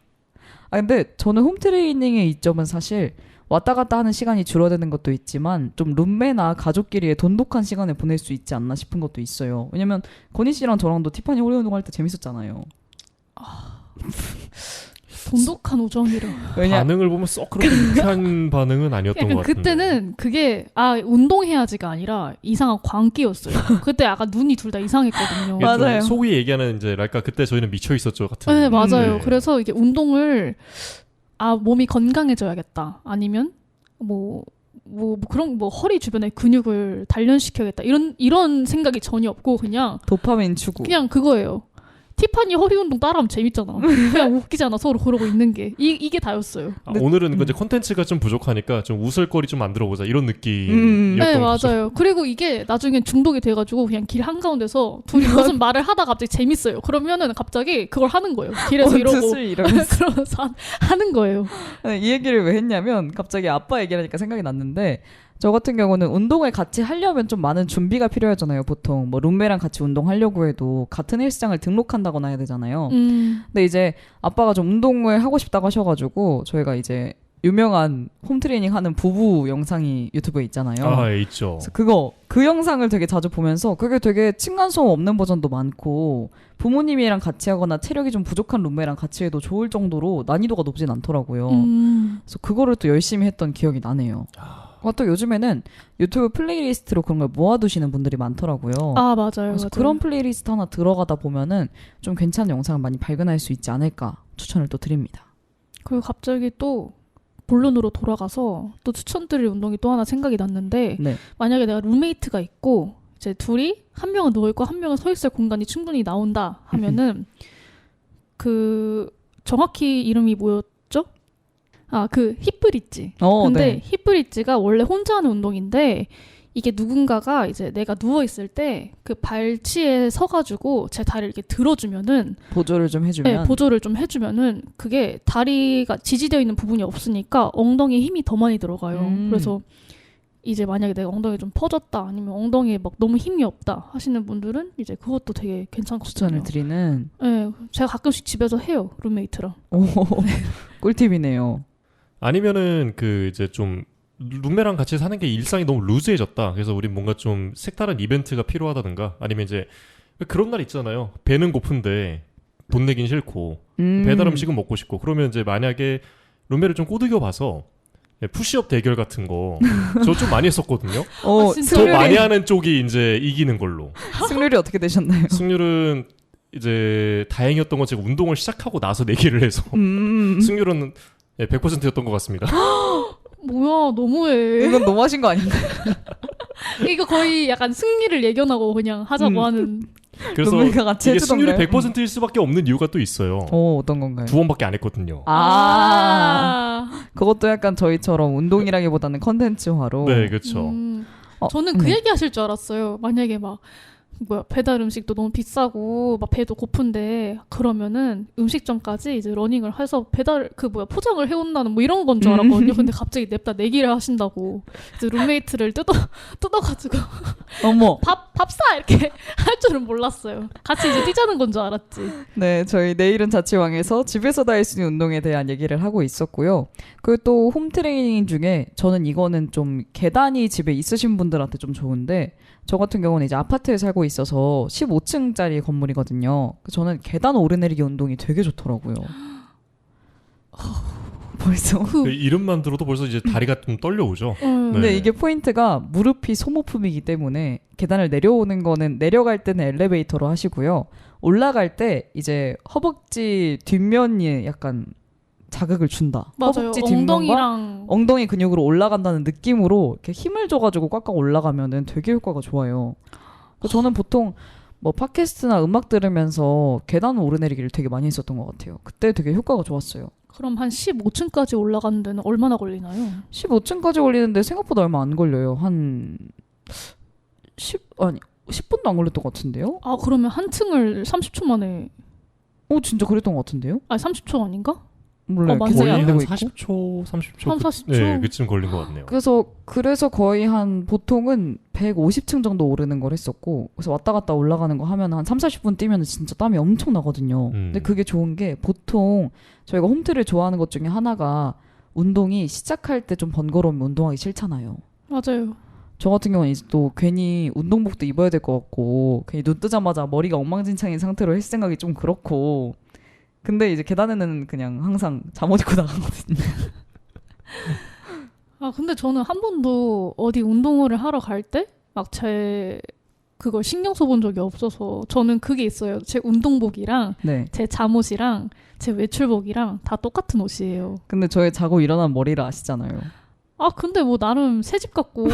근데 저는 홈트레이닝의 이점은 사실 왔다 갔다 하는 시간이 줄어드는 것도 있지만 좀 룸메나 가족끼리의 돈독한 시간을 보낼 수 있지 않나 싶은 것도 있어요. 왜냐면 건희 씨랑 저랑도 티파니 호리 운동 할 때 재밌었잖아요. 돈독한 우정이라. 반응을 보면 썩 그렇게 유쾌한 반응은 아니었던 것 같은데. 그때는 그게 운동해야지가 아니라 이상한 광기였어요. 그때 약간 눈이 둘 다 이상했거든요. 이게 좀 맞아요. 소위 얘기하는 이제 그러니까 그때 저희는 미쳐 있었죠 같은. 네, 맞아요. 네. 그래서 이게 운동을 몸이 건강해져야겠다. 아니면 그런 허리 주변에 근육을 단련시켜야겠다. 이런 생각이 전혀 없고 그냥 도파민 추구. 그냥 그거예요. 티파니 허리 운동 따라하면 재밌잖아. 그냥 웃기잖아. 서로 그러고 있는 게. 이게 다였어요. 오늘은 이제 콘텐츠가 좀 부족하니까 좀 웃을거리 좀 만들어보자 이런 느낌이었던 네, 거죠. 맞아요. 그리고 이게 나중엔 중독이 돼가지고 그냥 길 한가운데서 둘이 무슨 말을 하다가 갑자기 재밌어요. 그러면은 갑자기 그걸 하는 거예요. 길에서 이러고. 그러면서 하는 거예요. 이 얘기를 왜 했냐면 갑자기 아빠 얘기하니까 생각이 났는데 저 같은 경우는 운동을 같이 하려면 좀 많은 준비가 필요하잖아요. 보통 뭐 룸메랑 같이 운동하려고 해도 같은 헬스장을 등록한다거나 해야 되잖아요. 근데 이제 아빠가 좀 운동을 하고 싶다고 하셔가지고 저희가 이제 유명한 홈트레이닝 하는 부부 영상이 유튜브에 있잖아요. 아, 있죠. 그래서 그 영상을 되게 자주 보면서 그게 되게 층간소음 없는 버전도 많고 부모님이랑 같이 하거나 체력이 좀 부족한 룸메랑 같이 해도 좋을 정도로 난이도가 높진 않더라고요. 그래서 그거를 또 열심히 했던 기억이 나네요. 또 요즘에는 유튜브 플레이리스트로 그런 걸 모아두시는 분들이 많더라고요. 아, 맞아요. 그래서 그런 플레이리스트 하나 들어가다 보면은 좀 괜찮은 영상을 많이 발견할 수 있지 않을까 추천을 또 드립니다. 그리고 갑자기 또 본론으로 돌아가서 또 추천드릴 운동이 또 하나 생각이 났는데 네. 만약에 내가 룸메이트가 있고 이제 둘이 한 명은 누워있고 한 명은 서있을 공간이 충분히 나온다 하면은 그 정확히 이름이 뭐였죠? 그 힙브릿지. 근데 네. 힙브릿지가 원래 혼자 하는 운동인데 이게 누군가가 이제 내가 누워있을 때 그 발치에 서가지고 제 다리를 이렇게 들어주면은 보조를 좀 해주면 네, 보조를 좀 해주면은 그게 다리가 지지되어 있는 부분이 없으니까 엉덩이에 힘이 더 많이 들어가요. 그래서 이제 만약에 내가 엉덩이 좀 퍼졌다 아니면 엉덩이에 막 너무 힘이 없다 하시는 분들은 이제 그것도 되게 괜찮거든요. 추천을 드리는. 네, 제가 가끔씩 집에서 해요, 룸메이트랑. 오, 꿀팁이네요. 아니면은 그 이제 좀 룸메랑 같이 사는 게 일상이 너무 루즈해졌다. 그래서 우리 뭔가 좀 색다른 이벤트가 필요하다든가 아니면 이제 그런 날 있잖아요. 배는 고픈데 돈 내긴 싫고 배달 음식은 먹고 싶고 그러면 이제 만약에 룸메를 좀 꼬드겨 봐서 푸시업 대결 같은 거 저 좀 많이 했었거든요. 더 많이 하는 쪽이 이제 이기는 걸로. 승률이 어떻게 되셨나요? 승률은 이제 다행이었던 건 제가 운동을 시작하고 나서 내기를 해서 승률은 100%였던 것 같습니다. 뭐야, 너무해. 이건 너무하신 거 아닌가요? 이거 거의 약간 승리를 예견하고 그냥 하자고 하는. 그래서 같이 이게 승률이 해주던가요? 100%일 수밖에 없는 이유가 또 있어요. 어떤 건가요? 2번밖에 안 했거든요. 그것도 약간 저희처럼 운동이라기보다는 컨텐츠화로. 네, 그렇죠. 저는 그 얘기 하실 줄 알았어요. 만약에 막 배달 음식도 너무 비싸고 막 배도 고픈데 그러면은 음식점까지 이제 러닝을 해서 포장을 해온다는 뭐 이런 건 줄 알았거든요. 근데 갑자기 냅다 내기를 하신다고 이제 룸메이트를 뜯어가지고 어머. 밥 사 이렇게 할 줄은 몰랐어요. 같이 이제 뛰자는 건 줄 알았지. 네, 저희 내일은 자취왕에서 집에서도 할 수 있는 운동에 대한 얘기를 하고 있었고요. 그리고 또 홈트레이닝 중에 저는 이거는 좀 계단이 집에 있으신 분들한테 좀 좋은데 저 같은 경우는 이제 아파트에 살고 있어서 15층짜리 건물이거든요. 저는 계단 오르내리기 운동이 되게 좋더라고요. 벌써 그 이름만 들어도 벌써 이제 다리가 좀 떨려오죠. 근데 이게 포인트가 무릎이 소모품이기 때문에 계단을 내려오는 거는 내려갈 때는 엘리베이터로 하시고요. 올라갈 때 이제 허벅지 뒷면이 약간 자극을 준다. 맞아요. 허벅지 뒷면과 엉덩이 근육으로 올라간다는 느낌으로 이렇게 힘을 줘가지고 꽉꽉 올라가면은 되게 효과가 좋아요. 저는 보통 뭐 팟캐스트나 음악 들으면서 계단 오르내리기를 되게 많이 했었던 것 같아요. 그때 되게 효과가 좋았어요. 그럼 한 15층까지 올라가는 데는 얼마나 걸리나요? 15층까지 올리는데 생각보다 얼마 안 걸려요. 한 아니 10분도 안 걸렸던 것 같은데요? 아 그러면 한 층을 30초 만에 진짜 그랬던 것 같은데요? 30초 아닌가? 몰라요. 맞아요. 계산이 거의 안 한 되고 있고. 40초, 30초. 40초? 네, 그쯤 걸린 것 같네요. 그래서 거의 한 보통은 150층 정도 오르는 걸 했었고, 그래서 왔다 갔다 올라가는 거 하면 한 3-40분 뛰면 진짜 땀이 엄청 나거든요. 근데 그게 좋은 게 보통 저희가 홈트를 좋아하는 것 중에 하나가 운동이 시작할 때 좀 번거로우면 운동하기 싫잖아요. 맞아요. 저 같은 경우는 이제 또 괜히 운동복도 입어야 될 것 같고, 괜히 눈 뜨자마자 머리가 엉망진창인 상태로 할 생각이 좀 그렇고, 근데 이제 계단에는 그냥 항상 잠옷 입고 나가거든요. 아 근데 저는 한 번도 어디 운동을 하러 갈 때 막 제 그걸 신경 써본 적이 없어서 저는 그게 있어요. 제 운동복이랑 네. 제 잠옷이랑 제 외출복이랑 다 똑같은 옷이에요. 근데 저의 자고 일어난 머리를 아시잖아요. 아 근데 뭐 나름 새집 같고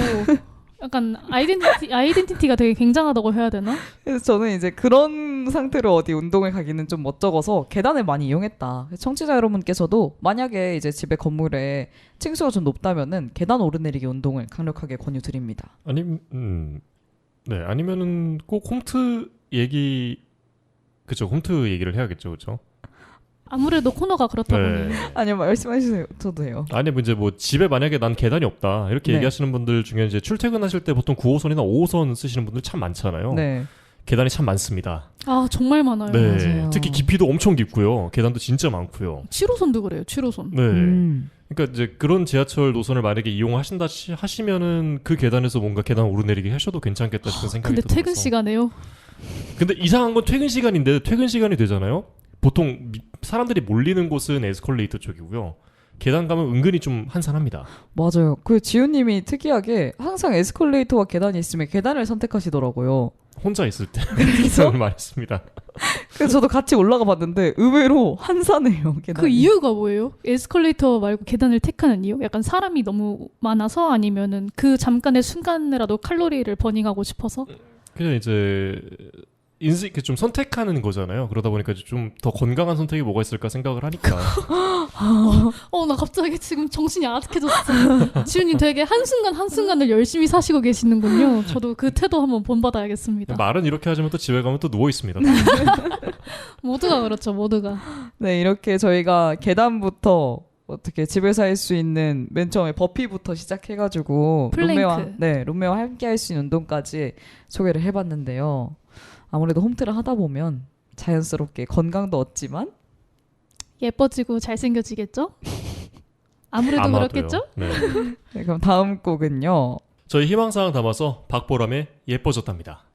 약간 아이덴티티가 되게 굉장하다고 해야 되나? 그래서 저는 이제 그런 상태로 어디 운동을 가기는 좀 멋쩍어서 계단을 많이 이용했다. 청취자 여러분께서도 만약에 이제 집에 건물에 층수가 좀 높다면은 계단 오르내리기 운동을 강력하게 권유드립니다. 아니면은 꼭 홈트 얘기, 그쵸, 홈트 얘기를 해야겠죠, 그쵸? 아무래도 코너가 그렇다 보니. 아니요, 말씀해주세요. 저도 해요. 아니, 뭐 이제 뭐 집에 만약에 난 계단이 없다 이렇게 네. 얘기하시는 분들 중에 이제 출퇴근하실 때 보통 9호선이나 5호선 쓰시는 분들 참 많잖아요. 네. 계단이 참 많습니다. 아 정말 많아요. 네, 맞아요. 특히 깊이도 엄청 깊고요. 계단도 진짜 많고요. 7호선도 그래요. 7호선. 네. 그러니까 이제 그런 지하철 노선을 만약에 이용하신다 하시면은 그 계단에서 뭔가 계단 오르내리기 하셔도 괜찮겠다 싶은 생각이 근데 들어서. 퇴근 시간에요? 근데 이상한 건 퇴근 시간인데 퇴근 시간이 되잖아요. 보통 사람들이 몰리는 곳은 에스컬레이터 쪽이고요. 계단 가면 은근히 좀 한산합니다. 맞아요. 그 지훈님이 특이하게 항상 에스컬레이터와 계단이 있으면 계단을 선택하시더라고요. 혼자 있을 때 그래서? 그런 말했습니다. 그래서 저도 같이 올라가 봤는데 의외로 한산해요. 계단이. 그 이유가 뭐예요? 에스컬레이터 말고 계단을 택하는 이유? 약간 사람이 너무 많아서 아니면은 그 잠깐의 순간이라도 칼로리를 버닝하고 싶어서? 그냥 이제 인생 좀 선택하는 거잖아요. 그러다 보니까 좀 더 건강한 선택이 뭐가 있을까 생각을 하니까. 나 갑자기 지금 정신이 아득해졌어요. 지훈님 되게 한순간 한순간을 열심히 사시고 계시는군요. 저도 그 태도 한번 본받아야겠습니다. 말은 이렇게 하지만 또 집에 가면 또 누워 있습니다. 모두가 그렇죠. 모두가. 네, 이렇게 저희가 계단부터 어떻게 집에서 할 수 있는 맨 처음에 버피부터 시작해가지고 플랭크. 룸메와 함께 할 수 있는 운동까지 소개를 해봤는데요. 아무래도 홈트를 하다 보면 자연스럽게 건강도 얻지만 예뻐지고 잘생겨지겠죠? 아무래도 아마도요. 그렇겠죠? 네. 네, 그럼 다음 곡은요. 저희 희망사항 담아서 박보람의 예뻐졌답니다.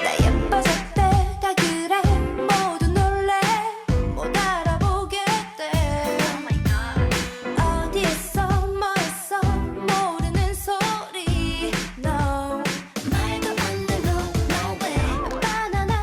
나 예뻐졌대 다 그래 모두 놀래 못 알아보게 돼 어디에서 뭐했어 모르는 소리 No 말도 안 되고 No way 바나나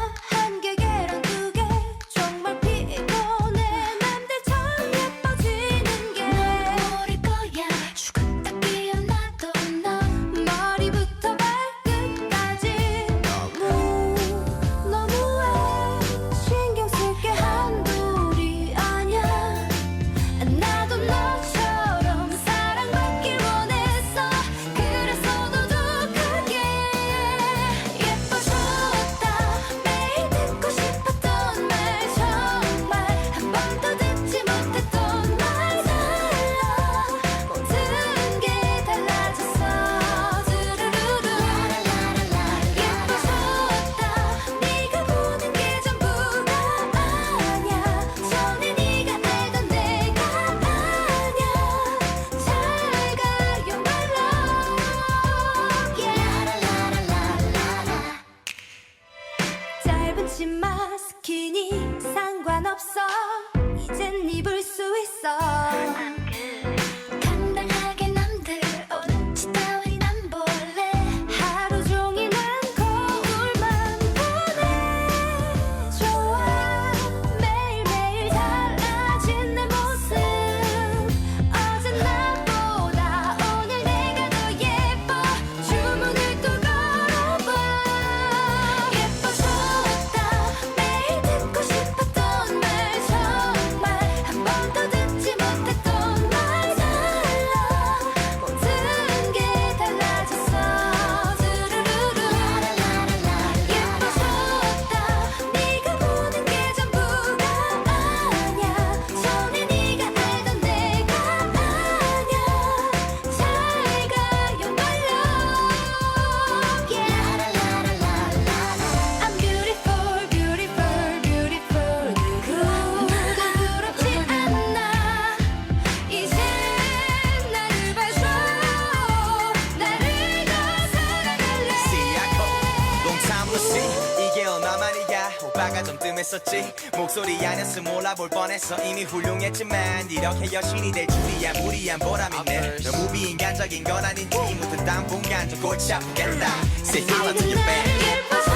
위험했었지 목소리 아니었으면 몰라볼 뻔했어 이미 훌륭했지만 이렇게 여신이 될 줄이야 무리한 보람 있네 너무 비인간적인 건 아닌지 묻은 당분간 좀 골치 아프겠다 Say hello to your band 예뻐졌다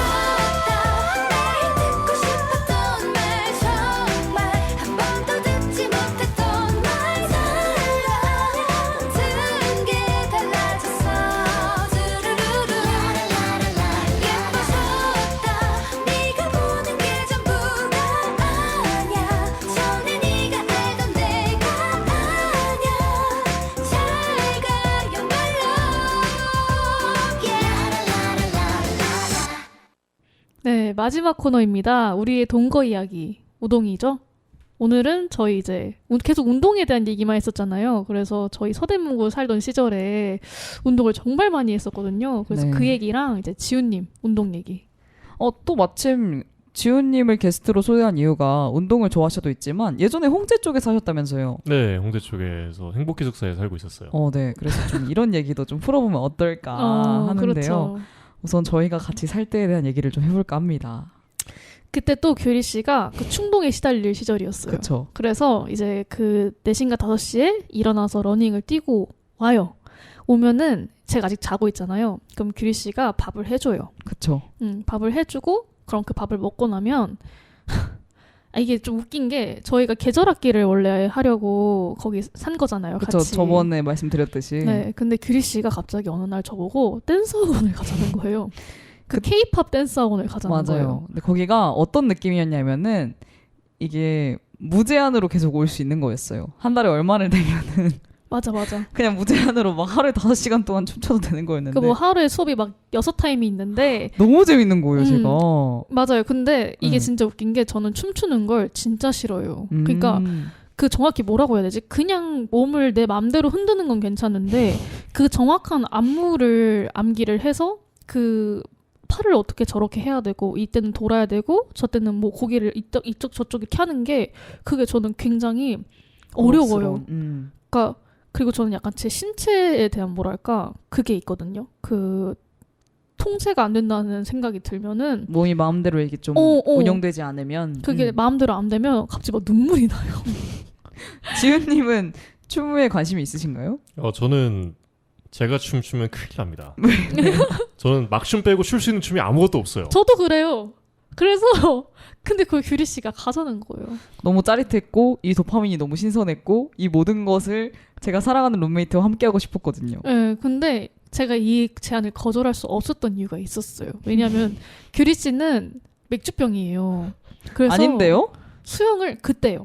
날 듣고 싶었던 말 정말 한 번도 듣지 못했던 말 사랑 모든 게 달라졌어 두루루루 예뻐졌다 네가 보는 게 전부가 아냐 전에 네가 알던 내가 아냐 잘 가요 네, 마지막 코너입니다. 우리의 동거 이야기. 우동이죠? 오늘은 저희 이제 계속 운동에 대한 얘기만 했었잖아요. 그래서 저희 서대문구 살던 시절에 운동을 정말 많이 했었거든요. 그래서 네. 그 얘기랑 이제 지훈님 운동 얘기. 또 마침 지훈님을 게스트로 초대한 이유가 운동을 좋아하셔도 있지만 예전에 홍제 쪽에 사셨다면서요. 네, 홍대 쪽에서 행복기숙사에 살고 있었어요. 네. 그래서 좀 이런 얘기도 좀 풀어보면 어떨까 하는데요. 그렇죠. 우선 저희가 같이 살 때에 대한 얘기를 좀 해볼까 합니다. 그때 또 규리 씨가 그 충동에 시달릴 시절이었어요. 그렇죠. 그래서 이제 그 4시인가 5시에 일어나서 러닝을 뛰고 와요. 오면은 제가 아직 자고 있잖아요. 그럼 규리 씨가 밥을 해줘요. 그렇죠. 밥을 해주고 그럼 그 밥을 먹고 나면 이게 좀 웃긴 게 저희가 계절학기를 원래 하려고 거기 산 거잖아요. 그렇죠. 같이. 저번에 말씀드렸듯이. 네, 근데 규리 씨가 갑자기 어느 날 저보고 댄스 학원을 가자는 거예요. 그 K-팝 댄스 학원을 가자는 거예요. 맞아요. 근데 거기가 어떤 느낌이었냐면은 이게 무제한으로 계속 올 수 있는 거였어요. 한 달에 얼마를 내면은 맞아. 그냥 무제한으로 막 하루에 5시간 동안 춤춰도 되는 거였는데 그 뭐 하루에 수업이 막 6타임이 있는데 너무 재밌는 거예요, 제가. 맞아요. 근데 이게 음. 진짜 웃긴 게 저는 춤추는 걸 진짜 싫어요. 그러니까 그 정확히 뭐라고 해야 되지? 그냥 몸을 내 맘대로 흔드는 건 괜찮은데 그 정확한 안무를 암기를 해서 그 팔을 어떻게 저렇게 해야 되고 이때는 돌아야 되고 저 때는 뭐 고개를 이쪽 저쪽 이렇게 하는 게 그게 저는 굉장히 어려워요. 그러니까 그리고 저는 약간 제 신체에 대한 뭐랄까 그게 있거든요. 그 통제가 안 된다는 생각이 들면은 몸이 마음대로 이게 좀 운영되지 않으면 그게 마음대로 안 되면 갑자기 막 눈물이 나요. 지훈님은 춤에 관심이 있으신가요? 저는 제가 춤추면 큰일 납니다. 저는 막춤 빼고 출 수 있는 춤이 아무것도 없어요. 저도 그래요. 그래서 근데 그걸 규리 씨가 가자는 거예요. 너무 짜릿했고 이 도파민이 너무 신선했고 이 모든 것을 제가 사랑하는 룸메이트와 함께하고 싶었거든요. 네, 근데 제가 이 제안을 거절할 수 없었던 이유가 있었어요. 왜냐하면 규리 씨는 맥주병이에요. 그래서 아닌데요? 수영을 그때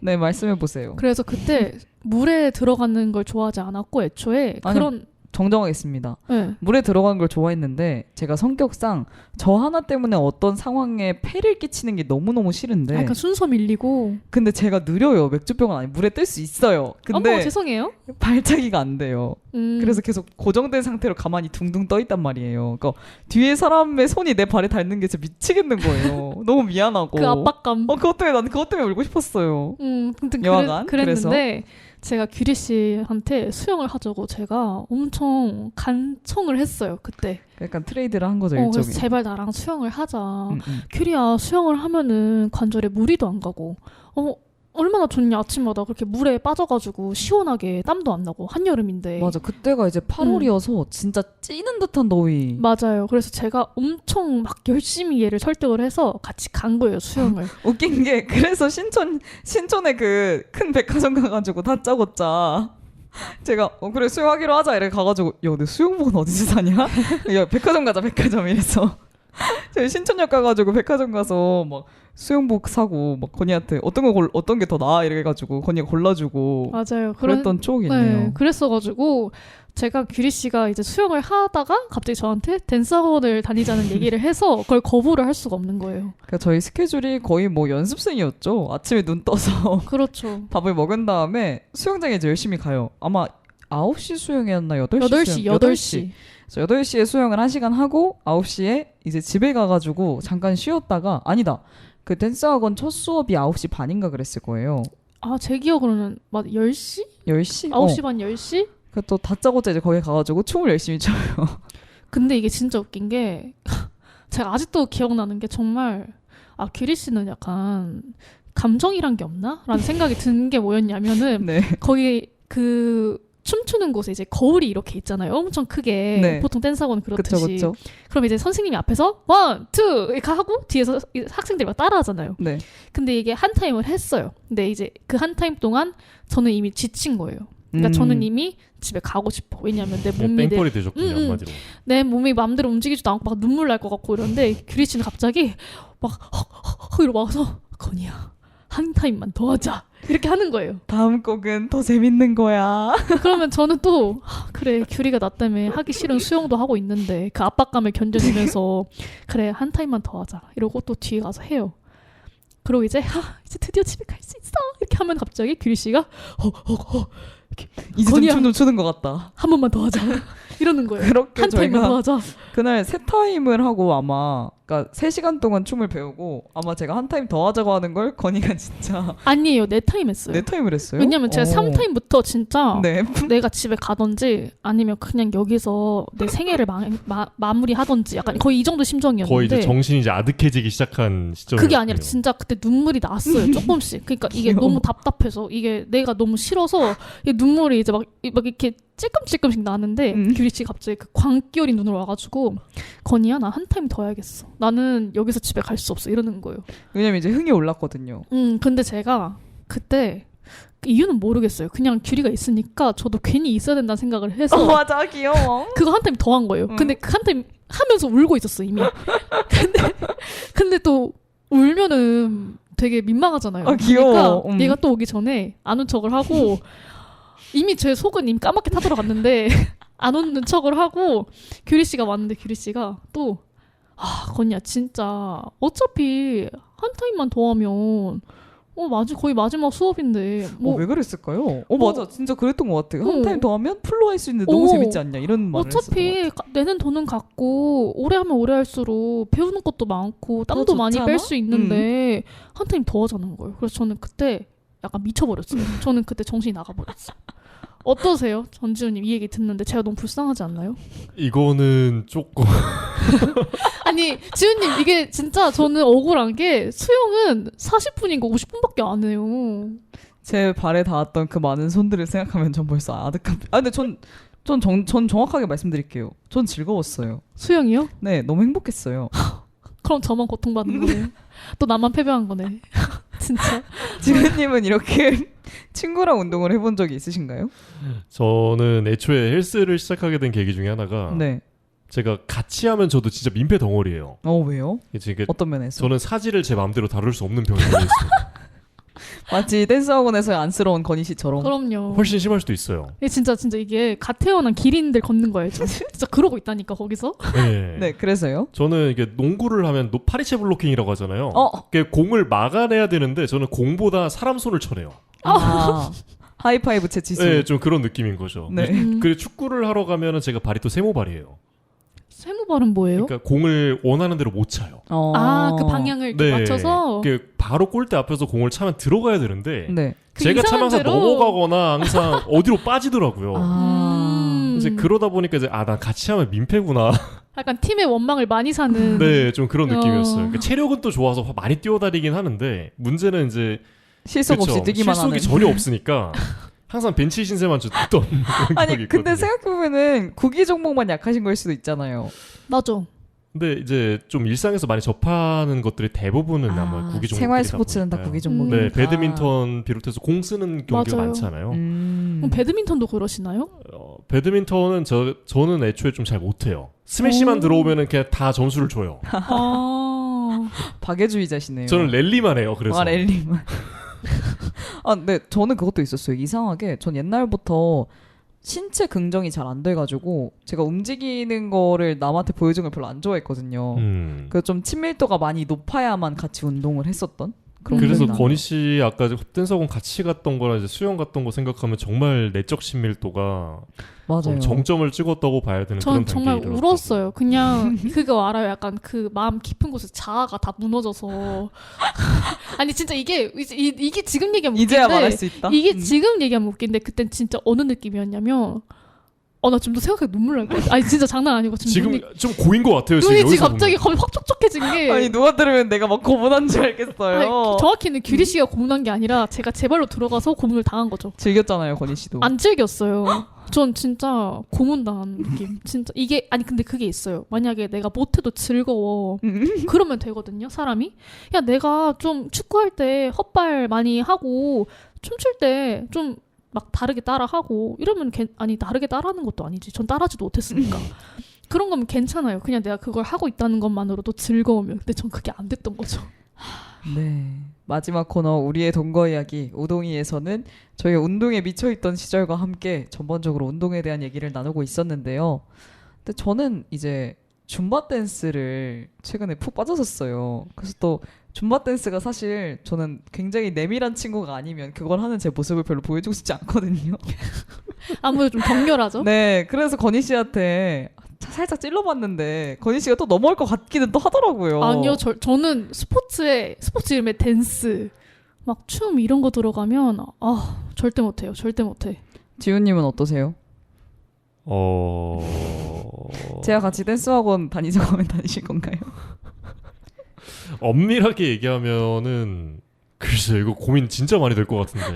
네, 말씀해 보세요. 그래서 그때 물에 들어가는 걸 좋아하지 않았고 애초에 아니요. 그런 정정하겠습니다. 네. 물에 들어가는 걸 좋아했는데 제가 성격상 저 하나 때문에 어떤 상황에 폐를 끼치는 게 너무너무 싫은데 약간 순서 밀리고 근데 제가 느려요. 맥주병은 아니 물에 뜰 수 있어요. 근데 어머 죄송해요. 발차기가 안 돼요. 그래서 계속 고정된 상태로 가만히 둥둥 떠 있단 말이에요. 그러니까 뒤에 사람의 손이 내 발에 닿는 게 진짜 미치겠는 거예요. 너무 미안하고. 그 압박감. 그것 때문에 난 그것 때문에 울고 싶었어요. 아무튼 여하간, 그랬는데 제가 규리 씨한테 수영을 하자고 제가 엄청 간청을 했어요. 그때. 약간 트레이드를 한 거죠, 그래서 일종의. 제발 나랑 수영을 하자. 규리야 수영을 하면은 관절에 무리도 안 가고 얼마나 좋냐. 아침마다 그렇게 물에 빠져가지고 시원하게 땀도 안 나고 한여름인데. 맞아. 그때가 이제 8월이어서 진짜 찌는 듯한 더위. 맞아요. 그래서 제가 엄청 막 열심히 얘를 설득을 해서 같이 간 거예요, 수영을. 웃긴 게 그래서 신촌에 그 큰 백화점 가가지고 다짜고짜 제가 그래 수영하기로 하자 이래 가가지고 야 근데 수영복은 어디서 사냐? 야 백화점 가자 백화점 이래서 저희 신촌역 가가지고 백화점 가서 막 수영복 사고 막 건이한테 어떤 게 더 나아 이래가지고 건이가 골라주고 맞아요. 그랬던 추억이 있네요. 네, 그랬어가지고 제가 규리 씨가 이제 수영을 하다가 갑자기 저한테 댄스 학원을 다니자는 얘기를 해서 그걸 거부를 할 수가 없는 거예요. 그러니까 저희 스케줄이 거의 뭐 연습생이었죠. 아침에 눈 떠서 그렇죠. 밥을 먹은 다음에 수영장에 이제 열심히 가요. 아마 9시 수영이었나 8시 8시. 그래서 8시에 수영을 1시간 하고 9시에 이제 집에 가가지고 잠깐 쉬었다가 아니다. 그 댄스 학원 첫 수업이 9시 반인가 그랬을 거예요. 아, 제 기억으로는 맞 10시? 10시? 9시 반 10시? 그 또 다짜고짜 이제 거기 가가지고 춤을 열심히 춰요. 근데 이게 진짜 웃긴 게 제가 아직도 기억나는 게 정말 아 규리 씨는 약간 감정이란 게 없나? 라는 생각이 든 게 뭐였냐면은 네. 거기 그 춤추는 곳에 이제 거울이 이렇게 있잖아요. 엄청 크게. 네. 보통 댄스학원 그렇듯이. 그쵸. 그럼 이제 선생님이 앞에서 1, 2 이렇게 하고 뒤에서 학생들이 막 따라하잖아요. 네. 근데 이게 한 타임을 했어요. 근데 이제 그 한 타임 동안 저는 이미 지친 거예요. 그러니까 저는 이미 집에 가고 싶어. 왜냐하면 내 몸이 땡벌이 되셨군요 한마디로. 내 몸이 마음대로 움직이지도 않고 막 눈물 날 것 같고 이런데 규리 씨는 갑자기 막 헉 이러고 와서 건이야 한 타임만 더 하자 이렇게 하는 거예요. 다음 곡은 더 재밌는 거야. 그러면 저는 또 그래 규리가 나 때문에 하기 싫은 수영도 하고 있는데 그 압박감을 견뎌내면서 그래 한 타임만 더 하자 이러고 또 뒤에 가서 해요. 그리고 이제 이제 드디어 집에 갈 수 있어 이렇게 하면 갑자기 규리 씨가 이제 좀 건이야. 춤 좀 추는 것 같다. 한 번만 더 하자 이러는 거예요. 그렇게 한 타임만 더 저희가 하자. 그날 세 타임을 하고 아마 그러니까 3시간 동안 춤을 배우고 아마 제가 한 타임 더 하자고 하는 걸 건이가 진짜 아니에요. 네 타임 했어요. 4타임을 했어요. 왜냐면 제가 3타임부터 진짜 네. 내가 집에 가던지 아니면 그냥 여기서 내 생애를 마무리하던지 약간 거의 이 정도 심정이었는데 거의 이제 정신이 이제 아득해지기 시작한 시점이었군요. 그게 아니라 진짜 그때 눈물이 났어요. 조금씩. 그러니까 이게 귀여워. 너무 답답해서 이게 내가 너무 싫어서 이 눈물이 이제 막 이렇게 찔끔찔끔씩 나는데 규리 씨 갑자기 그 광기어린 눈으로 와가지고 건이야 나 한 타임 더 해야겠어. 나는 여기서 집에 갈 수 없어 이러는 거예요. 왜냐면 이제 흥이 올랐거든요. 근데 제가 그때 이유는 모르겠어요. 그냥 규리가 있으니까 저도 괜히 있어야 된다는 생각을 해서 맞아 귀여워. 그거 한 타임 더 한 거예요. 근데 그 한 타임 하면서 울고 있었어 이미. 근데 또 울면은 되게 민망하잖아요. 아, 귀여워. 그러니까 얘가 또 오기 전에 안 운 척을 하고 이미 제 속은 이미 까맣게 타들어갔는데 안 웃는 척을 하고 규리 씨가 왔는데 규리 씨가 또 건이야 진짜 어차피 한 타임만 더 하면 거의 마지막 수업인데 왜 그랬을까요? 맞아 진짜 그랬던 것 같아요. 한 어. 타임 더 하면 풀로 할 수 있는데 너무 재밌지 않냐 이런 말을 어차피 내는 돈은 같고 오래 하면 오래 할수록 배우는 것도 많고 땀도 많이 좋잖아? 뺄 수 있는데 한 타임 더 하자는 거예요. 그래서 저는 그때 약간 미쳐버렸어요. 저는 그때 정신이 나가버렸어요. 어떠세요? 전지훈님 이 얘기 듣는데 제가 너무 불쌍하지 않나요? 이거는 조금 아니 지훈님 이게 진짜 저는 억울한 게 수영은 40분인가 50분밖에 안 해요. 제 발에 닿았던 그 많은 손들을 생각하면 전 벌써 아득한. 근데 전 정확하게 말씀드릴게요. 전 즐거웠어요. 수영이요? 네, 너무 행복했어요. 그럼 저만 고통받는 거예요. 또 나만 패배한 거네. 진짜. 지은님은 이렇게 친구랑 운동을 해본 적이 있으신가요? 저는 애초에 헬스를 시작하게 된 계기 중에 하나가 네. 제가 같이 하면 저도 진짜 민폐 덩어리예요. 왜요? 이제 이게 어떤 면에서? 저는 사지를 제 마음대로 다룰 수 없는 병이 있습니다. 마치 댄스 학원에서의 안쓰러운 건희 씨처럼. 그럼요. 훨씬 심할 수도 있어요. 이게 진짜 이게 갓 태어난 기린들 걷는 거예요. 진짜 그러고 있다니까 거기서. 네. 네, 그래서요? 저는 이게 농구를 하면 파리채 블로킹이라고 하잖아요. 어. 그게 공을 막아내야 되는데 저는 공보다 사람 손을 쳐내요. 하이파이브 채치수. 네, 좀 그런 느낌인 거죠. 네. 그리고 축구를 하러 가면은 제가 발이 또 세모발이에요. 세모발은 뭐예요? 그러니까 공을 원하는 대로 못 차요. 그 방향을 이렇게 맞춰서. 바로 골대 앞에서 공을 차면 들어가야 되는데 네. 제가 차면 항상 이상한 대로. 넘어가거나 항상 어디로 빠지더라고요. 이제 음. 그러다 보니까 이제 난 같이 하면 민폐구나. 약간 팀의 원망을 많이 사는. 네, 좀 그런 느낌이었어요. 그러니까 체력은 또 좋아서 많이 뛰어다니긴 하는데 문제는 이제 실속 없이 그쵸, 뛰기만 실속이 하는. 전혀 없으니까 항상 벤치 신세만 줬던 아니 기억이 근데 있거든요. 생각해보면은 구기 종목만 약하신 걸 수도 있잖아요. 맞아. 근데 이제 좀 일상에서 많이 접하는 것들이 대부분은 아마 구기 종목들이다 생활 스포츠는 다 보니까요. 구기 종목이니까. 네, 배드민턴 비롯해서 공 쓰는 경기가 맞아요. 많잖아요. 그럼 배드민턴도 그러시나요? 배드민턴은 저는 애초에 좀 잘 못해요. 스매시만 들어오면은 그냥 다 점수를 줘요. 박애주의자시네요. 저는 랠리만 해요. 그래서 랠리만. 네, 저는 그것도 있었어요. 이상하게 전 옛날부터 신체 긍정이 잘 안 돼가지고 제가 움직이는 거를 남한테 보여주는 걸 별로 안 좋아했거든요. 그래서 좀 친밀도가 많이 높아야만 같이 운동을 했었던 그런. 그래서 기억이 건희 씨 아까 댄스학원 같이 갔던 거랑 이제 수영 갔던 거 생각하면 정말 내적 친밀도가 맞아요. 정점을 찍었다고 봐야 되는 전 그런 정말 단계에 이르렀다고. 울었어요. 그냥 그거 알아요. 약간 그 마음 깊은 곳에 자아가 다 무너져서. 아니 진짜 이게 지금 얘기하면 이제야 웃긴데 말할 수 있다. 이게 지금 얘기하면 웃긴데 그땐 진짜 어느 느낌이었냐면 나 지금도 생각해 눈물 날 것 같아. 아니 진짜 장난 아니고 지금 눈이, 좀 고인 것 같아요. 지금 눈이 여기서 갑자기 보면. 확 촉촉해진 게. 아니 누가 들으면 내가 막 고문한 줄 알겠어요. 아니, 정확히는 규리 씨가 고문한 게 아니라 제가 제 발로 들어가서 고문을 당한 거죠. 즐겼잖아요, 건희 씨도. 안 즐겼어요. 전 진짜 고문당한 느낌. 진짜 이게 아니 근데 그게 있어요. 만약에 내가 못해도 즐거워. 그러면 되거든요, 사람이. 야 내가 좀 축구할 때 헛발 많이 하고 춤출 때 좀 막 다르게 따라하고 이러면 아니 다르게 따라하는 것도 아니지. 전 따라하지도 못했으니까. 그런 거면 괜찮아요. 그냥 내가 그걸 하고 있다는 것만으로도 즐거우면. 근데 전 그게 안 됐던 거죠. 네. 마지막 코너 우리의 동거 이야기 우동이에서는 저희 운동에 미쳐있던 시절과 함께 전반적으로 운동에 대한 얘기를 나누고 있었는데요. 근데 저는 이제 줌바 댄스를 최근에 푹 빠졌었어요. 그래서 또 줌바 댄스가 사실 저는 굉장히 내밀한 친구가 아니면 그걸 하는 제 모습을 별로 보여주고 싶지 않거든요. 아무래도 좀 격렬하죠. 네. 그래서 건희 씨한테 살짝 찔러봤는데 건희 씨가 또 넘어올 것 같기는 또 하더라고요. 아니요, 저는 스포츠 이름에 댄스, 막 춤 이런 거 들어가면 절대 못해요. 절대 못해. 지훈님은 어떠세요? 제가 같이 댄스 학원 다니자고 하면 다니실 건가요? 엄밀하게 얘기하면은 글쎄 이거 고민 진짜 많이 될 것 같은데.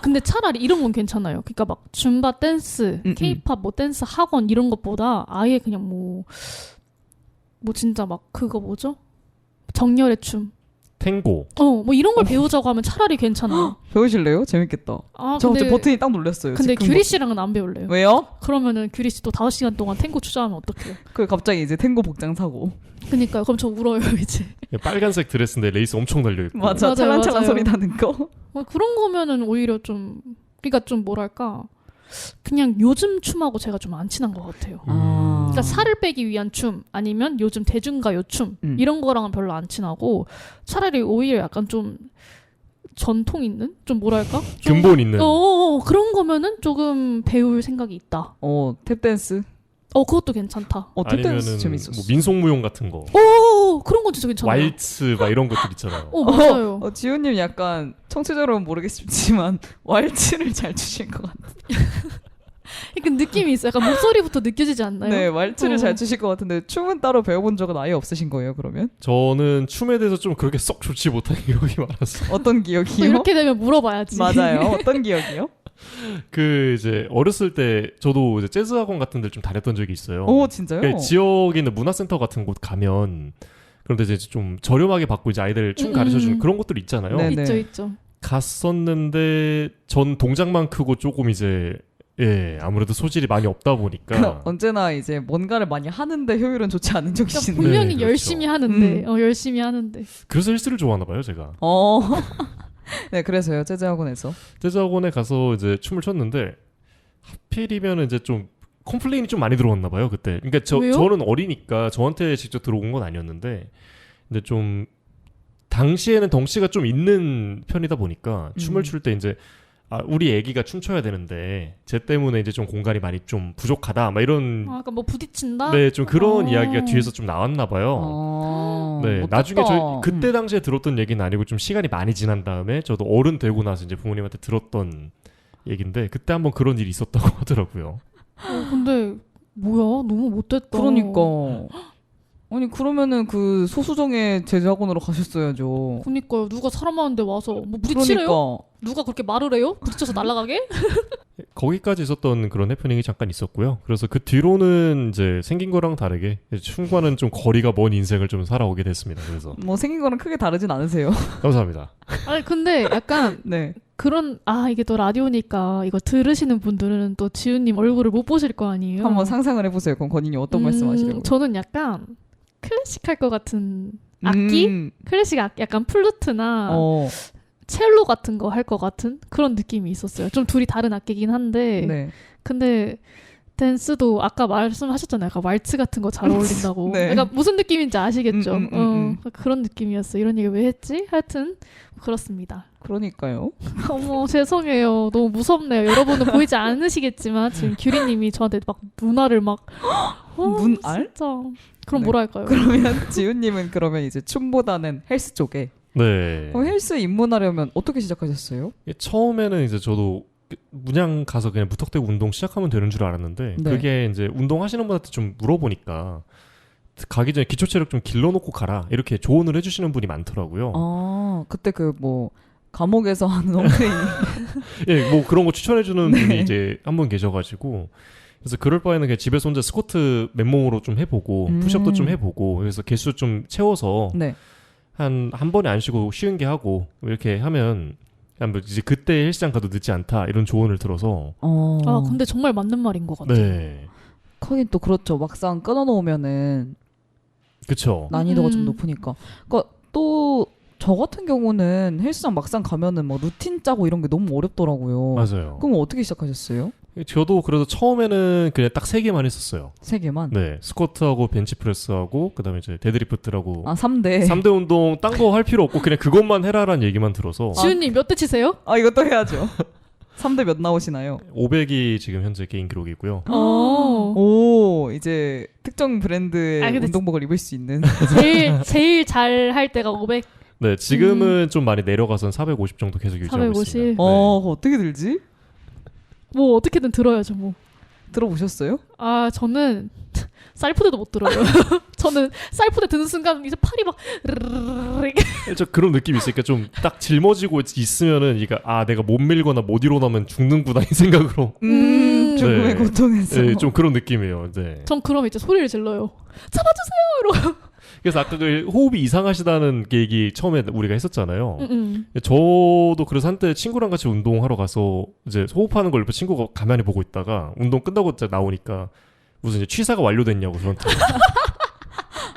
근데 차라리 이런 건 괜찮아요. 그러니까 막 줌바 댄스, 케이팝 뭐 댄스 학원 이런 것보다 아예 그냥 뭐 진짜 막 그거 뭐죠? 정열의 춤. 탱고. 뭐 이런 걸 배우자고 하면 차라리 괜찮아요. 배우실래요? 재밌겠다. 저 근데 갑자기 버튼이 딱 놀랐어요. 근데 즉흥 규리 버튼. 씨랑은 안 배울래요. 왜요? 그러면은 규리 씨 또 5시간 동안 탱고 추자하면 어떡해요? 그 갑자기 이제 탱고 복장 사고. 그니까요. 그럼 저 울어요 이제. 빨간색 드레스인데 레이스 엄청 달려있고. 맞아. 맞아요, 찰랑찰랑 맞아요. 소리 나는 거. 그런 거면은 오히려 좀 그러니까 좀 뭐랄까 그냥 요즘 춤하고 제가 좀 안 친한 것 같아요. 그러니까 살을 빼기 위한 춤 아니면 요즘 대중가요 춤 이런 거랑은 별로 안 친하고 차라리 오히려 약간 좀 전통 있는 좀 뭐랄까 좀 근본 있는. 그런 거면은 조금 배울 생각이 있다. 탭댄스. 그것도 괜찮다. 탭댄스 아니면은 재밌었어. 뭐 민속무용 같은 거. 그런 건 진짜 괜찮아요. 왈츠 막 이런 것들 있잖아요. 맞아요. 지훈님 약간 청취자로는 모르겠지만 왈츠를 잘 추실 것 같아요. 약간 느낌이 있어요. 약간 목소리부터 느껴지지 않나요? 네, 왈츠를 잘 추실 것 같은데 춤은 따로 배워본 적은 아예 없으신 거예요, 그러면? 저는 춤에 대해서 좀 그렇게 썩 좋지 못한 기억이 많았어요. 어떤 또 기억이요? 이렇게 되면 물어봐야지. 맞아요. 어떤 기억이요? 그 이제 어렸을 때 저도 이제 재즈 학원 같은 데를 좀 다녔던 적이 있어요. 진짜요? 그 지역에 있는 문화센터 같은 곳 가면 그런데 이제 좀 저렴하게 받고 이제 아이들 춤 가르쳐주는 그런 것들 있잖아요. 네. 있죠. 갔었는데 전 동작만 크고 조금 이제 아무래도 소질이 많이 없다 보니까 언제나 이제 뭔가를 많이 하는데 효율은 좋지 않은 그러니까 적이신데. 분명히 네, 그렇죠. 열심히 하는데 열심히 하는데 그래서 헬스를 좋아하나 봐요 제가. 네, 그래서요. 재즈 학원에서. 재즈 학원에 가서 이제 춤을 췄는데 하필이면 이제 좀 컴플레인이 좀 많이 들어왔나 봐요 그때. 그러니까 왜요? 저는 어리니까 저한테 직접 들어온 건 아니었는데 근데 좀 당시에는 덩치가 좀 있는 편이다 보니까 춤을 출 때 이제 우리 애기가 춤춰야 되는데 쟤 때문에 이제 좀 공간이 많이 좀 부족하다 막 이런 약간 뭐 부딪힌다? 네 좀 그런 이야기가 뒤에서 좀 나왔나 봐요. 네 못했다. 나중에 저희 그때 당시에 들었던 얘기는 아니고 좀 시간이 많이 지난 다음에 저도 어른 되고 나서 이제 부모님한테 들었던 얘긴데 그때 한번 그런 일이 있었다고 하더라고요. 근데 뭐야 너무 못됐다. 그러니까. 아니 그러면은 그 소수정의 재즈학원으로 가셨어야죠. 그러니까요. 누가 사람 많은데 와서 뭐 부딪히래요? 그러니까. 누가 그렇게 말을 해요? 부딪혀서 날아가게? 거기까지 있었던 그런 해프닝이 잠깐 있었고요. 그래서 그 뒤로는 이제 생긴 거랑 다르게 춤과는 좀 거리가 먼 인생을 좀 살아오게 됐습니다. 그래서 뭐 생긴 거랑 크게 다르진 않으세요. 감사합니다. 아니 근데 약간 네. 그런 이게 또 라디오니까 이거 들으시는 분들은 또 지훈님 얼굴을 못 보실 거 아니에요? 한번 상상을 해보세요. 그럼 권인이 어떤 말씀하시려고? 저는 약간 클래식할 것 같은 악기? 클래식 악기 약간 플루트나 첼로 같은 거 할 것 같은 그런 느낌이 있었어요. 좀 둘이 다른 악기긴 한데 네. 근데 댄스도 아까 말씀하셨잖아요. 약간 왈츠 같은 거 잘 어울린다고. 네. 그러니까 무슨 느낌인지 아시겠죠? 그런 느낌이었어요. 이런 얘기 왜 했지? 하여튼 그렇습니다. 그러니까요. 어머 죄송해요. 너무 무섭네요. 여러분은 보이지 않으시겠지만 지금 규리님이 저한테 막 문화를 막 문알? 진짜. 그럼 네. 뭐라 할까요? 그러면 지훈님은 그러면 이제 춤보다는 헬스 쪽에. 네. 헬스 입문하려면 어떻게 시작하셨어요? 처음에는 이제 저도 문양 가서 그냥 무턱대고 운동 시작하면 되는 줄 알았는데 네. 그게 이제 운동하시는 분한테 좀 물어보니까 가기 전에 기초 체력 좀 길러놓고 가라 이렇게 조언을 해주시는 분이 많더라고요. 아, 그때 그 뭐 감옥에서 하는 엉덩이. 예, 뭐 그런 거 추천해주는 네. 분이 이제 한 분 계셔가지고 그래서 그럴 바에는 그냥 집에서 혼자 스쿼트 맨몸으로 좀 해보고 푸시업도 좀 해보고 그래서 개수 좀 채워서 네. 한 번에 안 쉬고 쉬운 게 하고 이렇게 하면 뭐 이제 그때 헬스장 가도 늦지 않다 이런 조언을 들어서 아 근데 정말 맞는 말인 것 같아요. 네, 하긴 또 그렇죠. 막상 끊어놓으면은 그쵸. 난이도가 좀 높으니까. 그러니까 또 저 같은 경우는 헬스장 막상 가면은 뭐 루틴 짜고 이런 게 너무 어렵더라고요. 맞아요. 그럼 어떻게 시작하셨어요? 저도 그래서 처음에는 그냥 딱 3개만 했었어요. 3개만? 네, 스쿼트하고 벤치프레스하고 그다음에 이제 데드리프트라고 아, 3대. 3대 운동 딴 거 할 필요 없고 그냥 그것만 해라라는 얘기만 들어서 지훈님 몇 대 치세요? 아, 이것도 해야죠. 3대 몇 나오시나요? 500이 지금 현재 개인 기록이고요. 오, 이제 특정 브랜드의 아, 근데 운동복을 입을 수 있는. 제일 잘 할 때가 500, 네, 지금은 좀 많이 내려가선 450 정도 계속 유지하고 450. 있습니다. 네. 그거 어떻게 들지? 뭐 어떻게든 들어야죠 뭐. 들어보셨어요? 아 저는 쌀푸대도 못 들어요. 저는 쌀푸대 드는 순간 이제 팔이 막 저 그런 느낌이 있으니까 좀 딱 짊어지고 있으면은 이게 아 내가 못 밀거나 못 일어나면 죽는구나 이 생각으로 죽음의 네. 고통에서. 네, 좀 그런 느낌이에요. 네. 전 그럼 이제 소리를 질러요. 잡아주세요 이러고. 그래서 아까 그 호흡이 이상하시다는 게 얘기 처음에 우리가 했었잖아요. 저도 그래서 한때 친구랑 같이 운동하러 가서 이제 호흡하는 걸 옆에 친구가 가만히 보고 있다가 운동 끝나고 이제 나오니까 무슨 이제 취사가 완료됐냐고 저한테.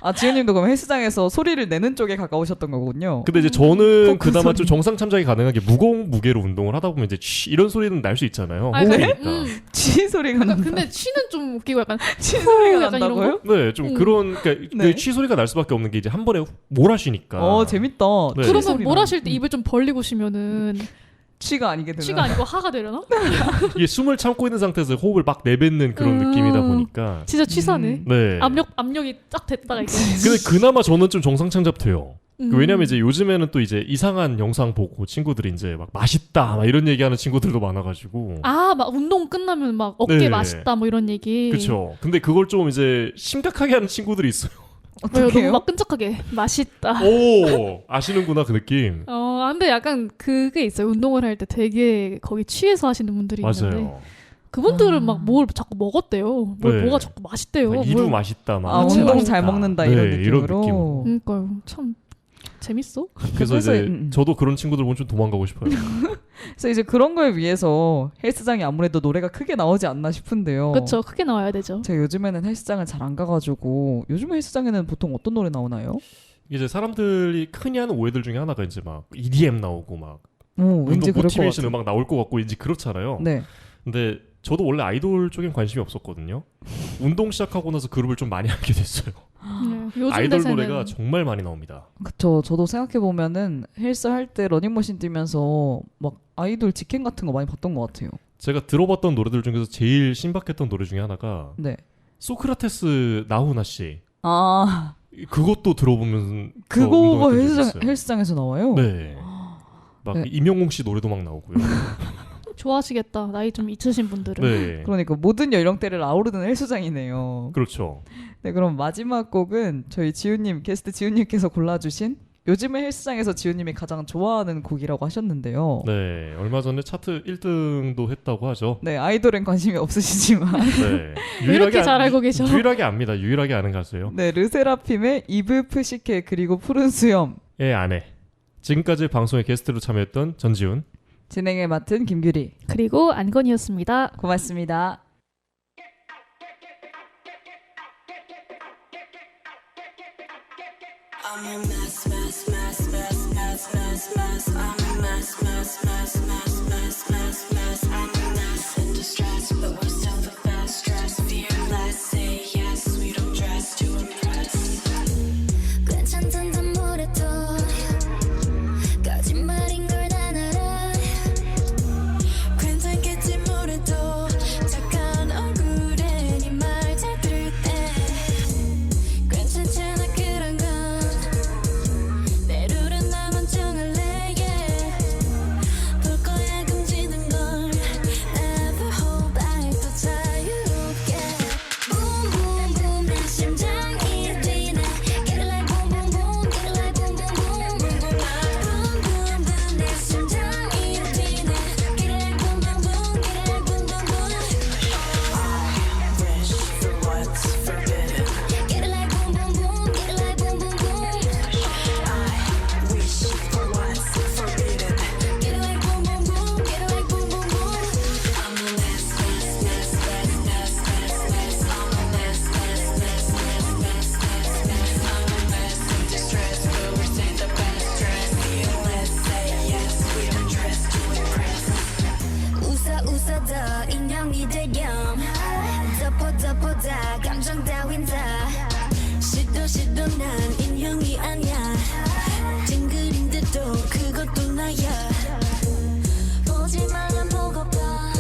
아, 지훈님도 그럼 헬스장에서 소리를 내는 쪽에 가까우셨던 거군요. 근데 이제 저는 그 그나마 소리. 좀 정상 참작이 가능한 게 무거운 무게로 운동을 하다 보면 이제 이런 소리는 날 수 있잖아요. 아, 그래? 호흡이니까. 치 소리가 난다. 근데 취는 좀 웃기고 약간 치 소리가 약간 이런 난다고요? 네, 좀 그런 그러니까 네. 그 취 소리가 날 수밖에 없는 게 이제 한 번에 몰아쉬니까. 재밌다. 네. 치 그러면 소리 뭘 나는. 하실 때 입을 좀 벌리고 쉬면은 취가 아니게 되나? 취가 아니고 하가 되려나? 이게 숨을 참고 있는 상태에서 호흡을 막 내뱉는 그런 느낌이다 보니까. 진짜 취사네. 네. 압력이 딱 됐다가 이제. 근데 그나마 저는 좀 정상 참작돼요. 음. 왜냐면 이제 요즘에는 또 이제 이상한 영상 보고 친구들이 이제 막 맛있다 막 이런 얘기하는 친구들도 많아가지고. 아, 막 운동 끝나면 막 어깨 네. 맛있다 뭐 이런 얘기. 그렇죠. 근데 그걸 좀 이제 심각하게 하는 친구들이 있어요. 왜요? 어떻게 너무 해요? 막 끈적하게 맛있다. 오, 아시는구나 그 느낌. 근데 약간 그게 있어요. 운동을 할 때 되게 거기 취해서 하시는 분들이 있는데 맞아요. 그분들은 막 뭘 자꾸 먹었대요. 네. 뭐가 자꾸 맛있대요. 막 이루 뭘- 맛있다 막. 아, 야채 운동 맛있다. 잘 먹는다 네, 이런 느낌으로. 느낌. 그러니까요. 참 재밌어. 그래서 그래서, 이제 저도 그런 친구들 보면 좀 도망가고 싶어요. 그래서 이제 그런 걸 위해서 헬스장이 아무래도 노래가 크게 나오지 않나 싶은데요. 그렇죠. 크게 나와야 되죠. 제가 요즘에는 헬스장을 잘 안 가가지고 요즘 헬스장에는 보통 어떤 노래 나오나요? 이제 사람들이 흔히 하는 오해들 중에 하나가 이제 막 EDM 나오고 막 왠지 운동 그럴 것 모티베이션 같아요. 음악 나올 것 같고 이제 그렇잖아요. 네. 근데 저도 원래 아이돌 쪽엔 관심이 없었거든요. 운동 시작하고 나서 그룹을 좀 많이 알게 됐어요. 네. 요즘 아이돌 대세는 노래가 정말 많이 나옵니다. 그쵸. 저도 생각해보면은 헬스 할 때 러닝머신 뛰면서 막 아이돌 직캠 같은 거 많이 봤던 것 같아요. 제가 들어봤던 노래들 중에서 제일 신박했던 노래 중에 하나가 네. 소크라테스 나훈아 씨. 아, 그것도 들어보면 그거가 헬스장에서 나와요? 네. 막 네. 임영웅 씨 노래도 막 나오고요. 좋아하시겠다. 나이 좀 있으신 분들은. 네. 그러니까 모든 연령대를 아우르는 헬스장이네요. 그렇죠. 네, 그럼 마지막 곡은 저희 지훈님, 게스트 지훈님께서 골라주신 요즘에 헬스장에서 지훈님이 가장 좋아하는 곡이라고 하셨는데요. 네. 얼마 전에 차트 1등도 했다고 하죠. 네, 아이돌엔 관심이 없으시지만 네. 왜 이렇게 잘 알고 계셔? 유일하게 압니다. 유일하게 아는 가수예요. 네, 르세라핌의 이브 푸시케 그리고 푸른 수염 의 아내. 지금까지 방송에 게스트로 참여했던 전지훈. 진행을 맡은 김규리 그리고 안건이었습니다. 고맙습니다. I'm a mess, mess, mess, mess, mess, mess, mess. I'm a mess, mess, mess, mess, mess, mess, mess. I'm a mess in distress, but we're still the best. Stress, fearless, say yes. We don't dress to impress. 괜찮단 단물에도 거짓말인 걸 난 알아. 괜찮겠지 모래도 착한 얼굴에 네 말 잘 들을 때 괜찮잖아 그런 건 내 룰은 나만 정할래 yeah. 볼 거야 금지는 걸 보다 감정 따윈 다 시도 난 인형이 아니야 찡그린데도 그것도 나야 보지 말란 보고봐